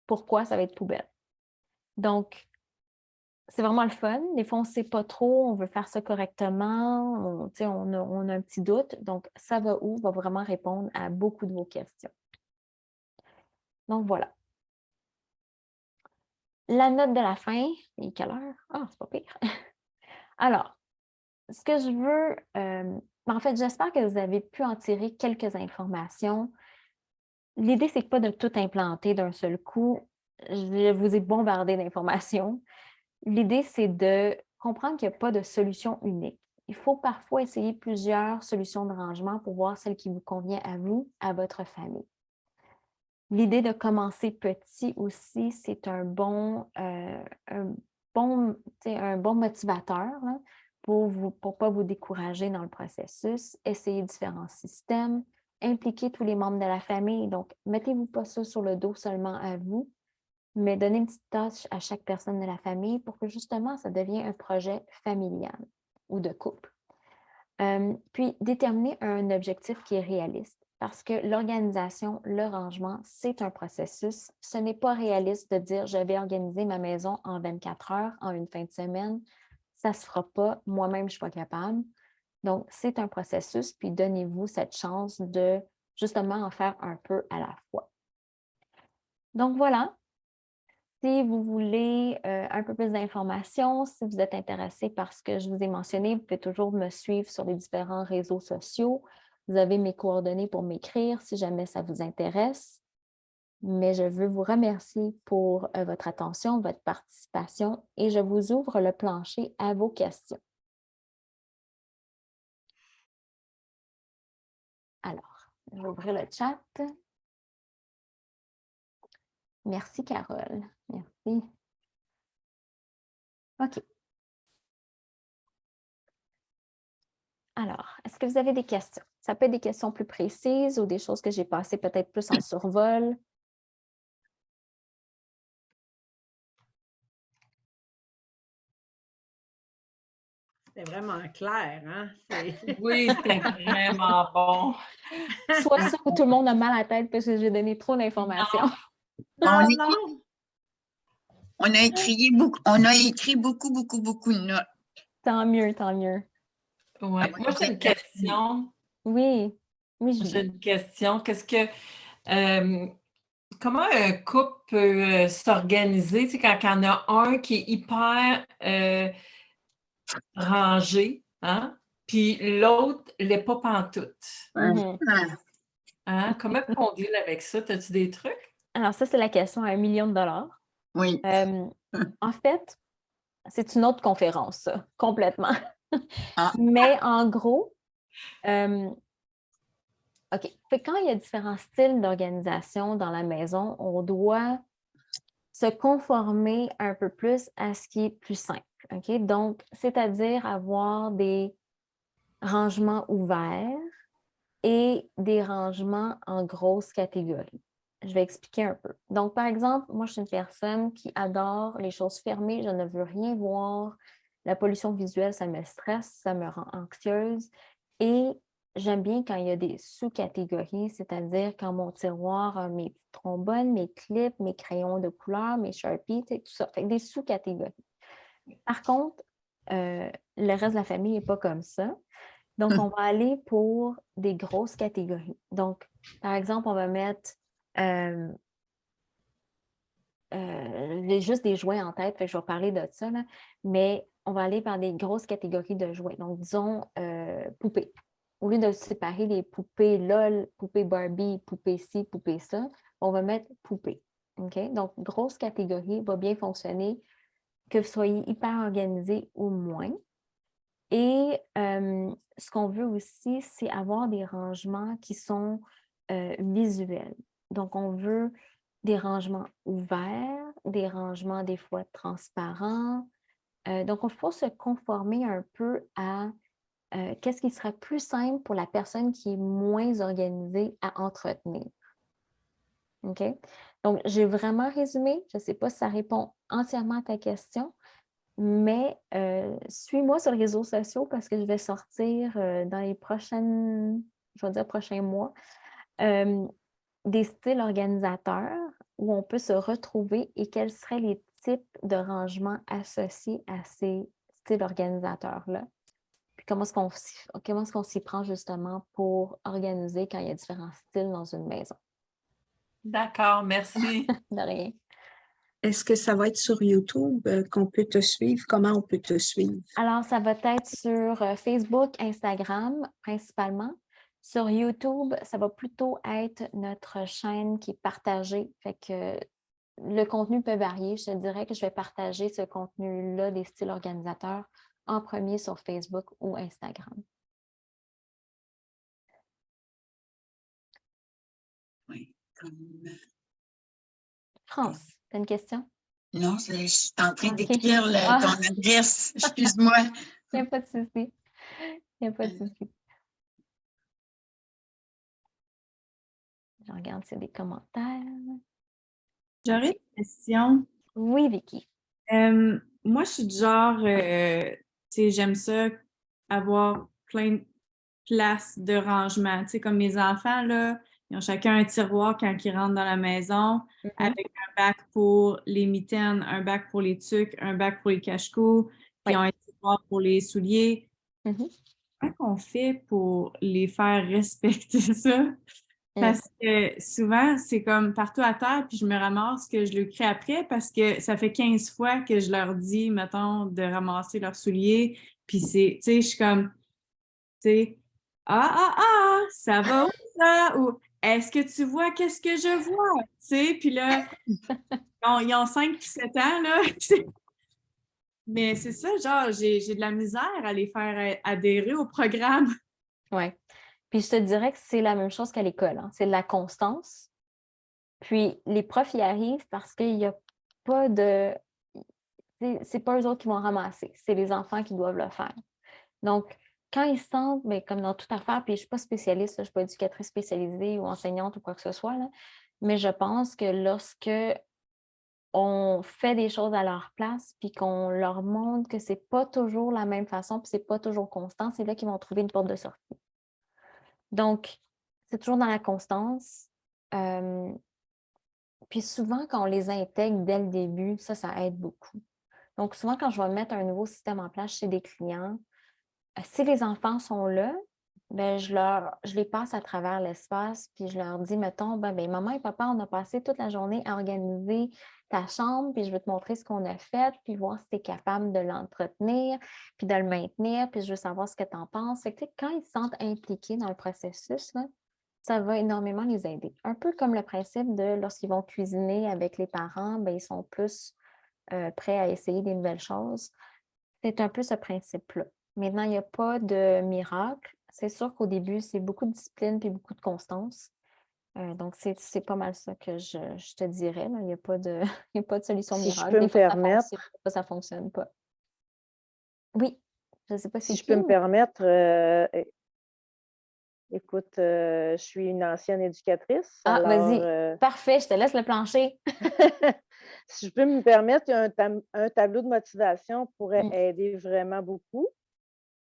Pourquoi ça va être poubelle? Donc, c'est vraiment le fun. Des fois, on ne sait pas trop, on veut faire ça correctement, on a un petit doute. Donc, ça va où va vraiment répondre à beaucoup de vos questions. Donc, voilà. La note de la fin, il est quelle heure? Ah, c'est pas pire. Alors, ce que je veux, en fait, j'espère que vous avez pu en tirer quelques informations. l'idée, c'est pas de tout implanter d'un seul coup. Je vous ai bombardé d'informations. L'idée, c'est de comprendre qu'il n'y a pas de solution unique. Il faut parfois essayer plusieurs solutions de rangement pour voir celle qui vous convient à vous, à votre famille. L'idée de commencer petit aussi, c'est un bon motivateur là, pour ne pas vous décourager dans le processus. Essayez différents systèmes, impliquez tous les membres de la famille. Donc, mettez-vous pas ça sur le dos seulement à vous, mais donnez une petite tâche à chaque personne de la famille pour que justement, ça devienne un projet familial ou de couple. Puis, déterminer un objectif qui est réaliste parce que l'organisation, le rangement, c'est un processus. Ce n'est pas réaliste de dire « je vais organiser ma maison en 24 heures, en une fin de semaine ». Ça ne se fera pas. Moi-même, je ne suis pas capable. Donc, c'est un processus, puis donnez-vous cette chance de justement en faire un peu à la fois. Donc, voilà. Si vous voulez un peu plus d'informations, si vous êtes intéressé par ce que je vous ai mentionné, vous pouvez toujours me suivre sur les différents réseaux sociaux. Vous avez mes coordonnées pour m'écrire si jamais ça vous intéresse. Mais je veux vous remercier pour votre attention, votre participation et je vous ouvre le plancher à vos questions. Alors, je vais ouvrir le chat. Merci, Carole. Merci. OK. Alors, est-ce que vous avez des questions? Ça peut être des questions plus précises ou des choses que j'ai passées peut-être plus en survol. C'est vraiment clair, hein? Oui, c'était vraiment bon. Soit ça ou tout le monde a mal à la tête parce que j'ai donné trop d'informations. Non, On, non. on a écrit beaucoup de notes. Tant mieux, tant mieux. Ouais. Moi, j'ai une question. Oui, oui, J'ai Julie. une question. Comment un couple peut s'organiser, tu sais, quand il y en a un qui est hyper rangé, hein, puis l'autre l'est pas pantoute. Mhm. Ah, Hein? Comment on deal avec ça? As-tu des trucs? Alors, ça, c'est la question à $1 million. oui. En fait, c'est une autre conférence, ça, complètement. Ah. Mais en gros, OK. Fait que quand il y a différents styles d'organisation dans la maison, on doit se conformer un peu plus à ce qui est plus simple. OK? Donc, c'est-à-dire avoir des rangements ouverts et des rangements en grosses catégories. Je vais expliquer un peu. Donc, par exemple, moi, je suis une personne qui adore les choses fermées. Je ne veux rien voir. La pollution visuelle, ça me stresse, ça me rend anxieuse. Et j'aime bien quand il y a des sous-catégories, c'est-à-dire quand mon tiroir a mes petits trombones, mes clips, mes crayons de couleur, mes Sharpies, tout ça. Fait que des sous-catégories. Par contre, le reste de la famille n'est pas comme ça. Donc, on va aller pour des grosses catégories. Donc, par exemple, on va mettre juste des jouets en tête, fait que je vais parler de ça, là, mais on va aller par des grosses catégories de jouets. Donc, disons poupées. Au lieu de séparer les poupées LOL, poupées Barbie, poupées ci, poupées ça, on va mettre poupées. OK? Donc, grosse catégorie va bien fonctionner, que vous soyez hyper organisé ou moins. Et ce qu'on veut aussi, c'est avoir des rangements qui sont visuels. Donc, on veut des rangements ouverts, des rangements des fois transparents. Donc, il faut se conformer un peu à qu'est-ce qui sera plus simple pour la personne qui est moins organisée à entretenir. OK? Donc, j'ai vraiment résumé. Je ne sais pas si ça répond entièrement à ta question, mais suis-moi sur les réseaux sociaux parce que je vais sortir dans les prochains mois, des styles organisateurs où on peut se retrouver et quels seraient les types de rangements associés à ces styles organisateurs-là. Puis comment est-ce qu'on s'y prend justement pour organiser quand il y a différents styles dans une maison. D'accord, merci. De rien. Est-ce que ça va être sur YouTube qu'on peut te suivre? Comment on peut te suivre? Alors, ça va être sur Facebook, Instagram principalement. Sur YouTube, ça va plutôt être notre chaîne qui est partagée. Fait que le contenu peut varier. Je te dirais que je vais partager ce contenu-là des styles organisateurs en premier sur Facebook ou Instagram. Oui, France, tu as une question? Non, je suis en train OK. d'écrire ton adresse. Excuse-moi. Il n'y a pas de souci. Il n'y a pas de souci. Je regarde s'il y a des commentaires. J'aurais une question. Oui, Vicky. Moi, je suis du genre, tu sais, j'aime ça avoir plein de places de rangement. Tu sais, comme mes enfants, là, ils ont chacun un tiroir quand ils rentrent dans la maison, avec un bac pour les mitaines, un bac pour les tucs, un bac pour les cache-cou, puis ils ont un tiroir pour les souliers. Comment on fait pour les faire respecter ça? Parce que souvent, c'est comme partout à terre, puis je me ramasse que je le crée après parce que ça fait 15 fois que je leur dis, mettons, de ramasser leurs souliers. Puis c'est, tu sais, je suis comme, tu sais, ça va où ça? Ou est-ce que tu vois qu'est-ce que je vois? Tu sais, puis là, ils ont 5 puis 7 ans, là. Mais c'est ça, genre, j'ai de la misère à les faire adhérer au programme. Oui. Puis je te dirais que c'est la même chose qu'à l'école, hein. C'est de la constance. Puis les profs y arrivent parce qu'il n'y a pas de... C'est pas eux autres qui vont ramasser, c'est les enfants qui doivent le faire. Donc, quand ils se sentent, bien, comme dans toute affaire, puis je ne suis pas spécialiste, je ne suis pas éducatrice spécialisée ou enseignante ou quoi que ce soit, là, mais je pense que lorsque on fait des choses à leur place, puis qu'on leur montre que c'est pas toujours la même façon, puis c'est pas toujours constant, c'est là qu'ils vont trouver une porte de sortie. Donc, c'est toujours dans la constance. Puis souvent, quand on les intègre dès le début, ça aide beaucoup. Donc, souvent, quand je vais mettre un nouveau système en place chez des clients, si les enfants sont là, ben, je les passe à travers l'espace, puis je leur dis, mettons, maman et papa, on a passé toute la journée à organiser ta chambre, puis je veux te montrer ce qu'on a fait, puis voir si tu es capable de l'entretenir, puis de le maintenir, puis je veux savoir ce que tu en penses. Fait que, quand ils se sentent impliqués dans le processus, là, ça va énormément les aider. Un peu comme le principe de lorsqu'ils vont cuisiner avec les parents, ben, ils sont plus prêts à essayer des nouvelles choses. C'est un peu ce principe-là. Maintenant, il n'y a pas de miracle. C'est sûr qu'au début, c'est beaucoup de discipline et beaucoup de constance. Donc, c'est pas mal ça que je te dirais. Là. Il n'y a pas de, il y a pas de solution Si je miracle. peux Des me fois, permettre, ça fonctionne pas. Oui, je ne sais pas si c'est je peux me qui. permettre, écoute, je suis une ancienne éducatrice, Ah, vas-y. alors Parfait, je te laisse le plancher. si je peux me permettre, un tableau de motivation pourrait aider vraiment beaucoup.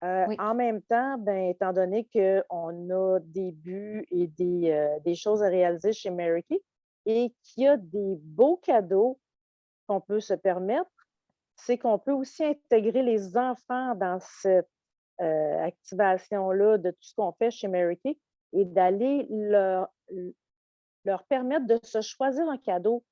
Oui. En même temps, ben, étant donné qu'on a des buts et des choses à réaliser chez Mary Kay et qu'il y a des beaux cadeaux qu'on peut se permettre, c'est qu'on peut aussi intégrer les enfants dans cette activation-là de tout ce qu'on fait chez Mary Kay et d'aller leur permettre de se choisir un cadeau.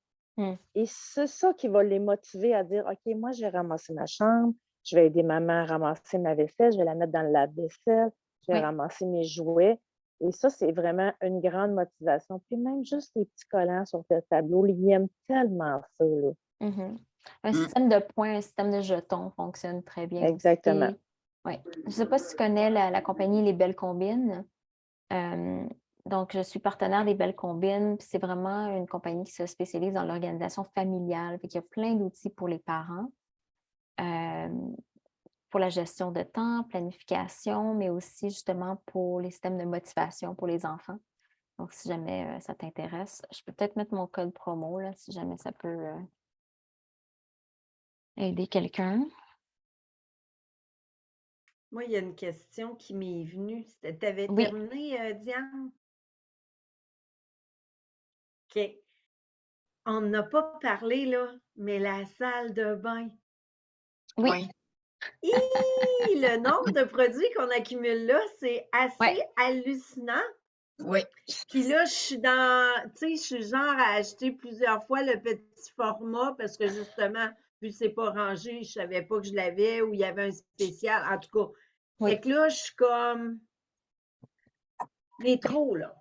Et c'est ça qui va les motiver à dire, OK, moi, je vais ramasser ma chambre, je vais aider maman à ramasser ma vaisselle, je vais la mettre dans le lave-vaisselle, je vais ramasser mes jouets. Et ça, c'est vraiment une grande motivation. Puis même juste les petits collants sur le tableau, ils aiment tellement ça, là. Un système de points, un système de jetons fonctionne très bien. Exactement. Oui. Je ne sais pas si tu connais la compagnie Les Belles Combines. Donc, je suis partenaire des Belles Combines. C'est vraiment une compagnie qui se spécialise dans l'organisation familiale. Il y a plein d'outils pour les parents, pour la gestion de temps, planification, mais aussi justement pour les systèmes de motivation pour les enfants. Donc, si jamais ça t'intéresse, je peux peut-être mettre mon code promo, là, si jamais ça peut aider quelqu'un. Moi, il y a une question qui m'est venue. Tu avais Oui. terminé, Diane? OK. On n'a pas parlé, là, mais la salle de bain. Oui. Le nombre de produits qu'on accumule là, c'est assez hallucinant. Oui. Puis là, je suis je suis genre à acheter plusieurs fois le petit format parce que justement, vu que c'est pas rangé, je savais pas que je l'avais ou il y avait un spécial. En tout cas, fait que là, je suis comme, Les trop, là.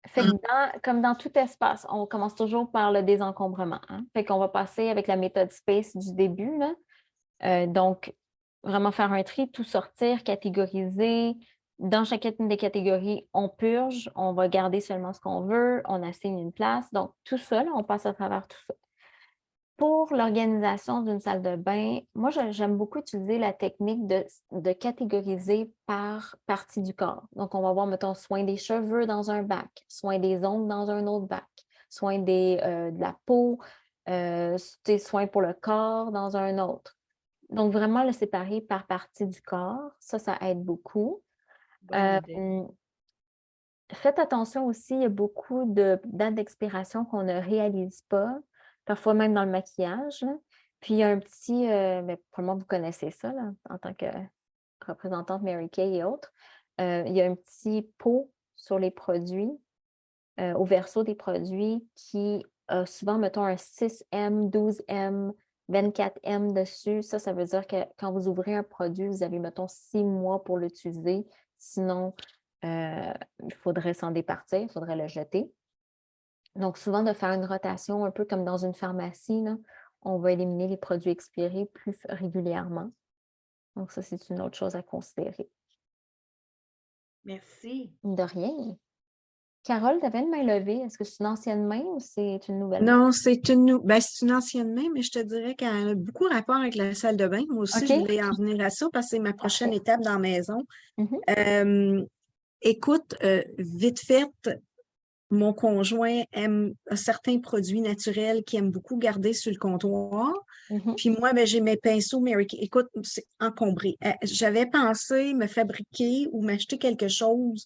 Fait que comme dans tout espace, on commence toujours par le désencombrement. Hein? Fait qu'on va passer avec la méthode SPACE du début, là. Donc, vraiment faire un tri, tout sortir, catégoriser. Dans chacune des catégories, on purge, on va garder seulement ce qu'on veut, on assigne une place. Donc, tout ça, là, on passe à travers tout ça. Pour l'organisation d'une salle de bain, moi, j'aime beaucoup utiliser la technique de catégoriser par partie du corps. Donc, on va voir, mettons, soin des cheveux dans un bac, soin des ongles dans un autre bac, soin de la peau, soin pour le corps dans un autre. Donc, vraiment le séparer par partie du corps, ça aide beaucoup. Bonne idée. Faites attention aussi, il y a beaucoup de dates d'expiration qu'on ne réalise pas, parfois même dans le maquillage. Là. Puis, il y a un petit, mais probablement vous connaissez ça là, en tant que représentante Mary Kay et autres. Il y a un petit pot sur les produits, au verso des produits, qui a souvent, mettons, un 6M, 12M, 24M dessus. Ça veut dire que quand vous ouvrez un produit, vous avez, mettons, 6 mois pour l'utiliser. Sinon, il faudrait s'en départir, il faudrait le jeter. Donc, souvent, de faire une rotation, un peu comme dans une pharmacie, là, on va éliminer les produits expirés plus régulièrement. Donc, ça, c'est une autre chose à considérer. Merci. De rien. Carole, tu avais une main levée. Est-ce que c'est une ancienne main ou c'est une nouvelle main? Non, c'est une ancienne main, mais je te dirais qu'elle a beaucoup rapport avec la salle de bain. Moi aussi, OK. je voulais en venir à ça parce que c'est ma prochaine Parfait. étape dans la maison. Mhm. Écoute, vite fait, mon conjoint aime certains produits naturels qu'il aime beaucoup garder sur le comptoir. Mhm. Puis moi, ben, j'ai mes pinceaux Mary Kay. Écoute, c'est encombré. J'avais pensé me fabriquer ou m'acheter quelque chose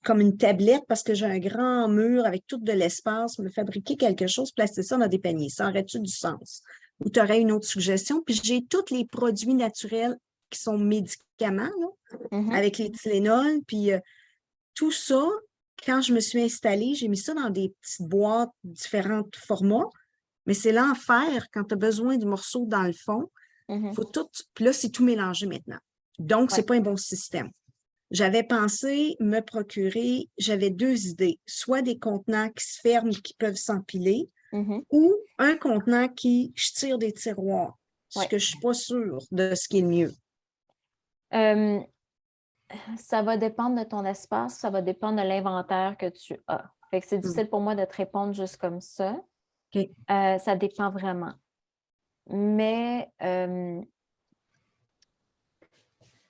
comme une tablette parce que j'ai un grand mur avec tout de l'espace, me fabriquer quelque chose, placer ça dans des paniers. Ça aurait-tu du sens? Ou tu aurais une autre suggestion? Puis j'ai tous les produits naturels qui sont médicaments, là, Mhm. avec les Tylenol, puis tout ça, quand je me suis installée, j'ai mis ça dans des petites boîtes, différents formats, mais c'est l'enfer quand tu as besoin de morceaux dans le fond. Mhm. Faut tout, puis là, c'est tout mélangé maintenant. Donc, c'est Ouais. pas un bon système. J'avais pensé me procurer, j'avais 2 idées, soit des contenants qui se ferment, qui peuvent s'empiler, Mhm. ou un contenant qui je tire des tiroirs, ce Ouais. que je suis pas sûre de ce qui est le mieux. Ça va dépendre de ton espace, ça va dépendre de l'inventaire que tu as. Fait que c'est difficile pour moi de te répondre juste comme ça. OK. Ça dépend vraiment. Mais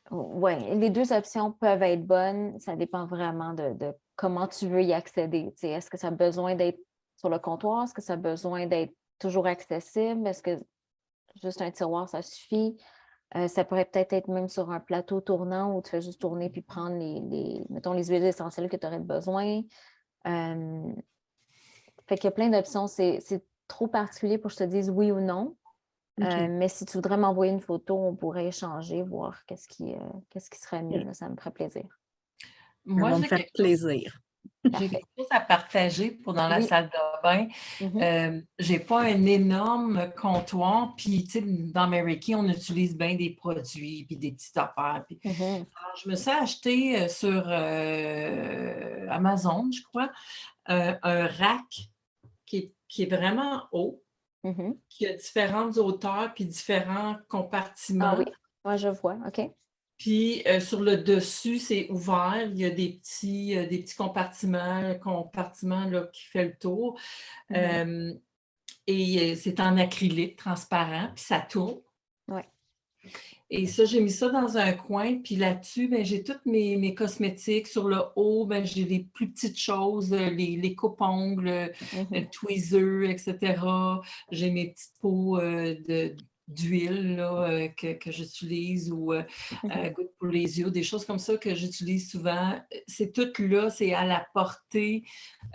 ouais, les 2 options peuvent être bonnes. Ça dépend vraiment de comment tu veux y accéder. Tu sais, est-ce que ça a besoin d'être sur le comptoir? Est-ce que ça a besoin d'être toujours accessible? Est-ce que juste un tiroir, ça suffit? Ça pourrait peut-être être même sur un plateau tournant où tu fais juste tourner puis prendre mettons, les huiles essentielles que tu aurais besoin. Fait qu'il y a plein d'options. C'est trop particulier pour que je te dise oui ou non. OK. Mais si tu voudrais m'envoyer une photo, on pourrait échanger, voir qu'est-ce qui serait mieux. Là, ça me ferait plaisir. Ça Moi, va me j'ai faire quelque chose, plaisir. j'ai Parfait. quelque chose à partager pour dans la Oui. salle de bain. Mhm. J'ai pas un énorme comptoir, puis tu sais, dans Mary Kay, on utilise bien des produits, puis des petites affaires. Puis, Mhm. alors, je me suis acheté sur Amazon, je crois, un rack qui est vraiment haut, Mhm. qui a différentes hauteurs, puis différents Ah compartiments. oui, moi je vois. OK. Puis sur le dessus, c'est ouvert. Il y a des petits compartiments là, qui fait le tour. Mhm. Et c'est en acrylique transparent, puis ça tourne. Ouais. Et ça, j'ai mis ça dans un coin. Puis là-dessus, ben, j'ai toutes mes cosmétiques. Sur le haut, ben, j'ai les plus petites choses, les coupe-ongles, Mhm. tweezers, etc. J'ai mes petites pots d'huile là, que j'utilise ou Mhm. gouttes pour les yeux, des choses comme ça que j'utilise souvent. C'est tout là, c'est à la portée.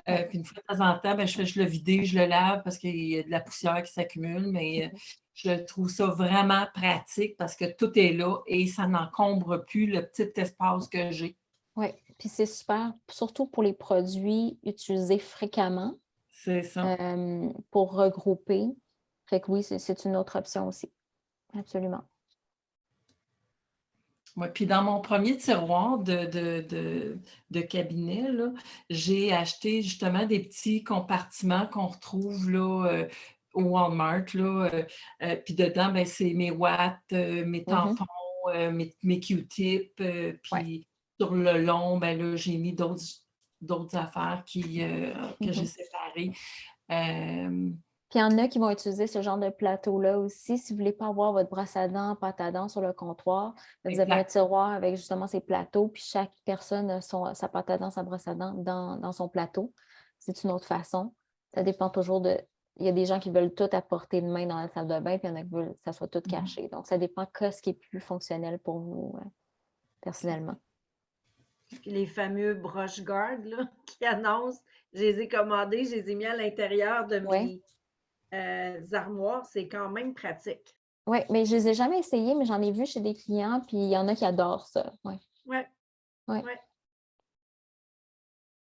Ouais. Puis une fois de temps en temps, ben, je le vide, je le lave parce qu'il y a de la poussière qui s'accumule, mais je trouve ça vraiment pratique parce que tout est là et ça n'encombre plus le petit espace que j'ai. Oui, puis c'est super, surtout pour les produits utilisés fréquemment C'est ça. pour regrouper. Fait que oui, c'est une autre option aussi. Absolument. Ouais, puis dans mon premier tiroir de cabinet, là, j'ai acheté justement des petits compartiments qu'on retrouve là, au Walmart. Là, puis dedans, ben, c'est mes watts, mes tampons, mes Q-tips. Ouais. Puis sur le long, ben, là, j'ai mis d'autres affaires que j'ai séparées. Puis il y en a qui vont utiliser ce genre de plateau-là aussi. Si vous ne voulez pas avoir votre brosse à dents, pâte à dents sur le comptoir, vous avez un Exact. tiroir avec justement ces plateaux, puis chaque personne a sa pâte à dents, sa brosse à dents dans son plateau. C'est une autre façon. Ça dépend toujours de... Il y a des gens qui veulent tout à portée de main dans la salle de bain, puis il y en a qui veulent que ça soit tout caché. Donc, ça dépend de ce qui est plus fonctionnel pour vous, personnellement. Puis les fameux brush guards là, qui annoncent, je les ai commandés, je les ai mis à l'intérieur de mes armoires. C'est quand même pratique. Oui, mais je ne les ai jamais essayés, mais j'en ai vu chez des clients, puis il y en a qui adorent ça. Oui. Ouais. Ouais. Ouais.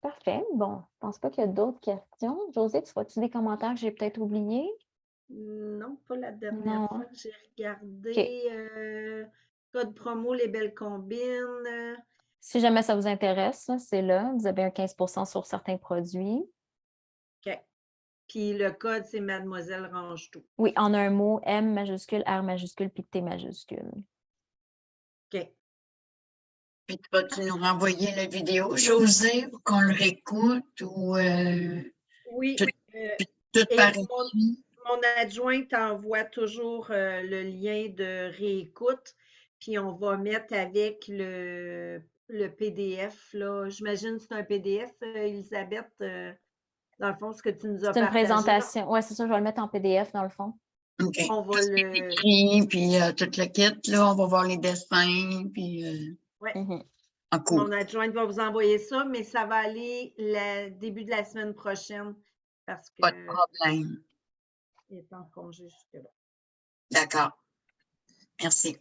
Parfait. Bon, je ne pense pas qu'il y a d'autres questions. Josée, tu vois-tu des commentaires que j'ai peut-être oubliés? Non, pas la dernière Non. fois que j'ai regardé. Code promo, les belles combines. Si jamais ça vous intéresse, là, c'est là. Vous avez un 15 sur certains produits. OK. Puis le code, c'est Mademoiselle Range-Tout. Oui, en un mot, M majuscule, R majuscule, puis T majuscule. OK. Puis vas-tu nous renvoyer la vidéo, Josée, pour qu'on le réécoute ou Oui. tout par Et écrit? mon adjointe envoie toujours le lien de réécoute, puis on va mettre avec le PDF, là. J'imagine que c'est un PDF, Elisabeth, dans le fond, ce que tu nous as C'est une partagé. présentation. Oui, c'est ça, je vais le mettre en PDF dans le fond. OK. On va Tout ce qui est écrit, puis toute la quête, là, on va voir les dessins, puis Ouais. en cours. Mon adjointe va vous envoyer ça, mais ça va aller le début de la semaine prochaine parce que Pas de problème. il est en congé jusque-là. D'accord. Merci.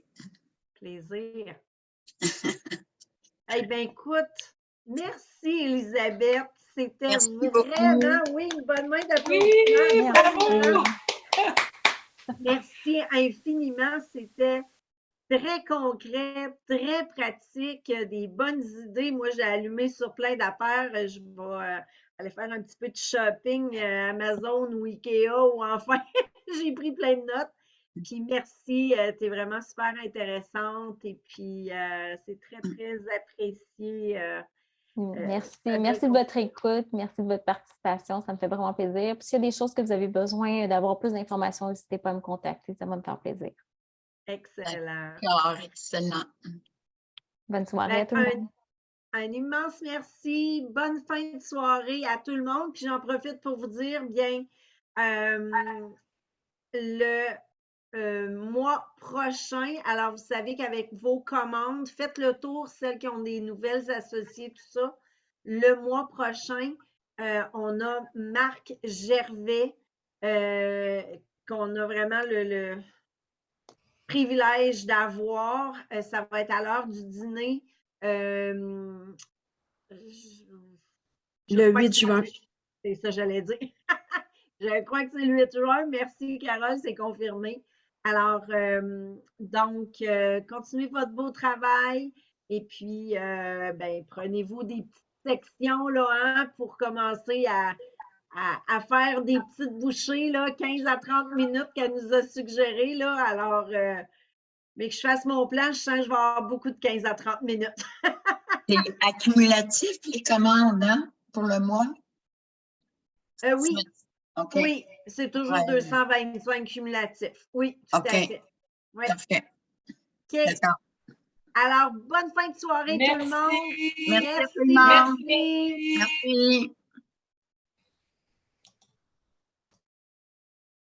Plaisir. Eh bien, écoute, merci Elisabeth. C'était Merci vraiment, beaucoup. oui, une bonne main d'applaudissements. Bravo! Merci infiniment. C'était très concret, très pratique, des bonnes idées. Moi, j'ai allumé sur plein d'affaires. Je vais aller faire un petit peu de shopping Amazon ou Ikea ou enfin, j'ai pris plein de notes. Puis merci, tu es vraiment super intéressante et puis c'est très, très apprécié. Merci. ta belle Merci de votre écoute. Merci de votre participation. Ça me fait vraiment plaisir. Puis s'il y a des choses que vous avez besoin d'avoir plus d'informations, n'hésitez pas à me contacter. Ça va me faire plaisir. Excellent. D'accord, excellent. Bonne soirée à tout le monde. Un immense merci. Bonne fin de soirée à tout le monde. Puis j'en profite pour vous dire, bien, le mois prochain, alors vous savez qu'avec vos commandes, faites le tour, celles qui ont des nouvelles associées, tout ça. Le mois prochain, on a Marc Gervais, qu'on a vraiment le privilège d'avoir. Ça va être à l'heure du dîner. Le 8 juin. C'est ça, j'allais dire. Je crois que c'est le 8 juin. Merci, Carole, c'est confirmé. Alors, donc, continuez votre beau travail et puis, ben, prenez-vous des petites sections là, hein, pour commencer à faire des petites bouchées, là, 15 à 30 minutes qu'elle nous a suggérées. Là. Alors, mais que je fasse mon plan, je sens que je vais avoir beaucoup de 15 à 30 minutes. C'est accumulatif, les commandes, hein, pour le mois? Oui. Okay. Oui, c'est toujours 225 cumulatifs. Oui, tout à fait. Oui. Parfait. OK. D'accord. Alors, bonne fin de soirée tout le monde. Merci tout le monde. Merci. Merci.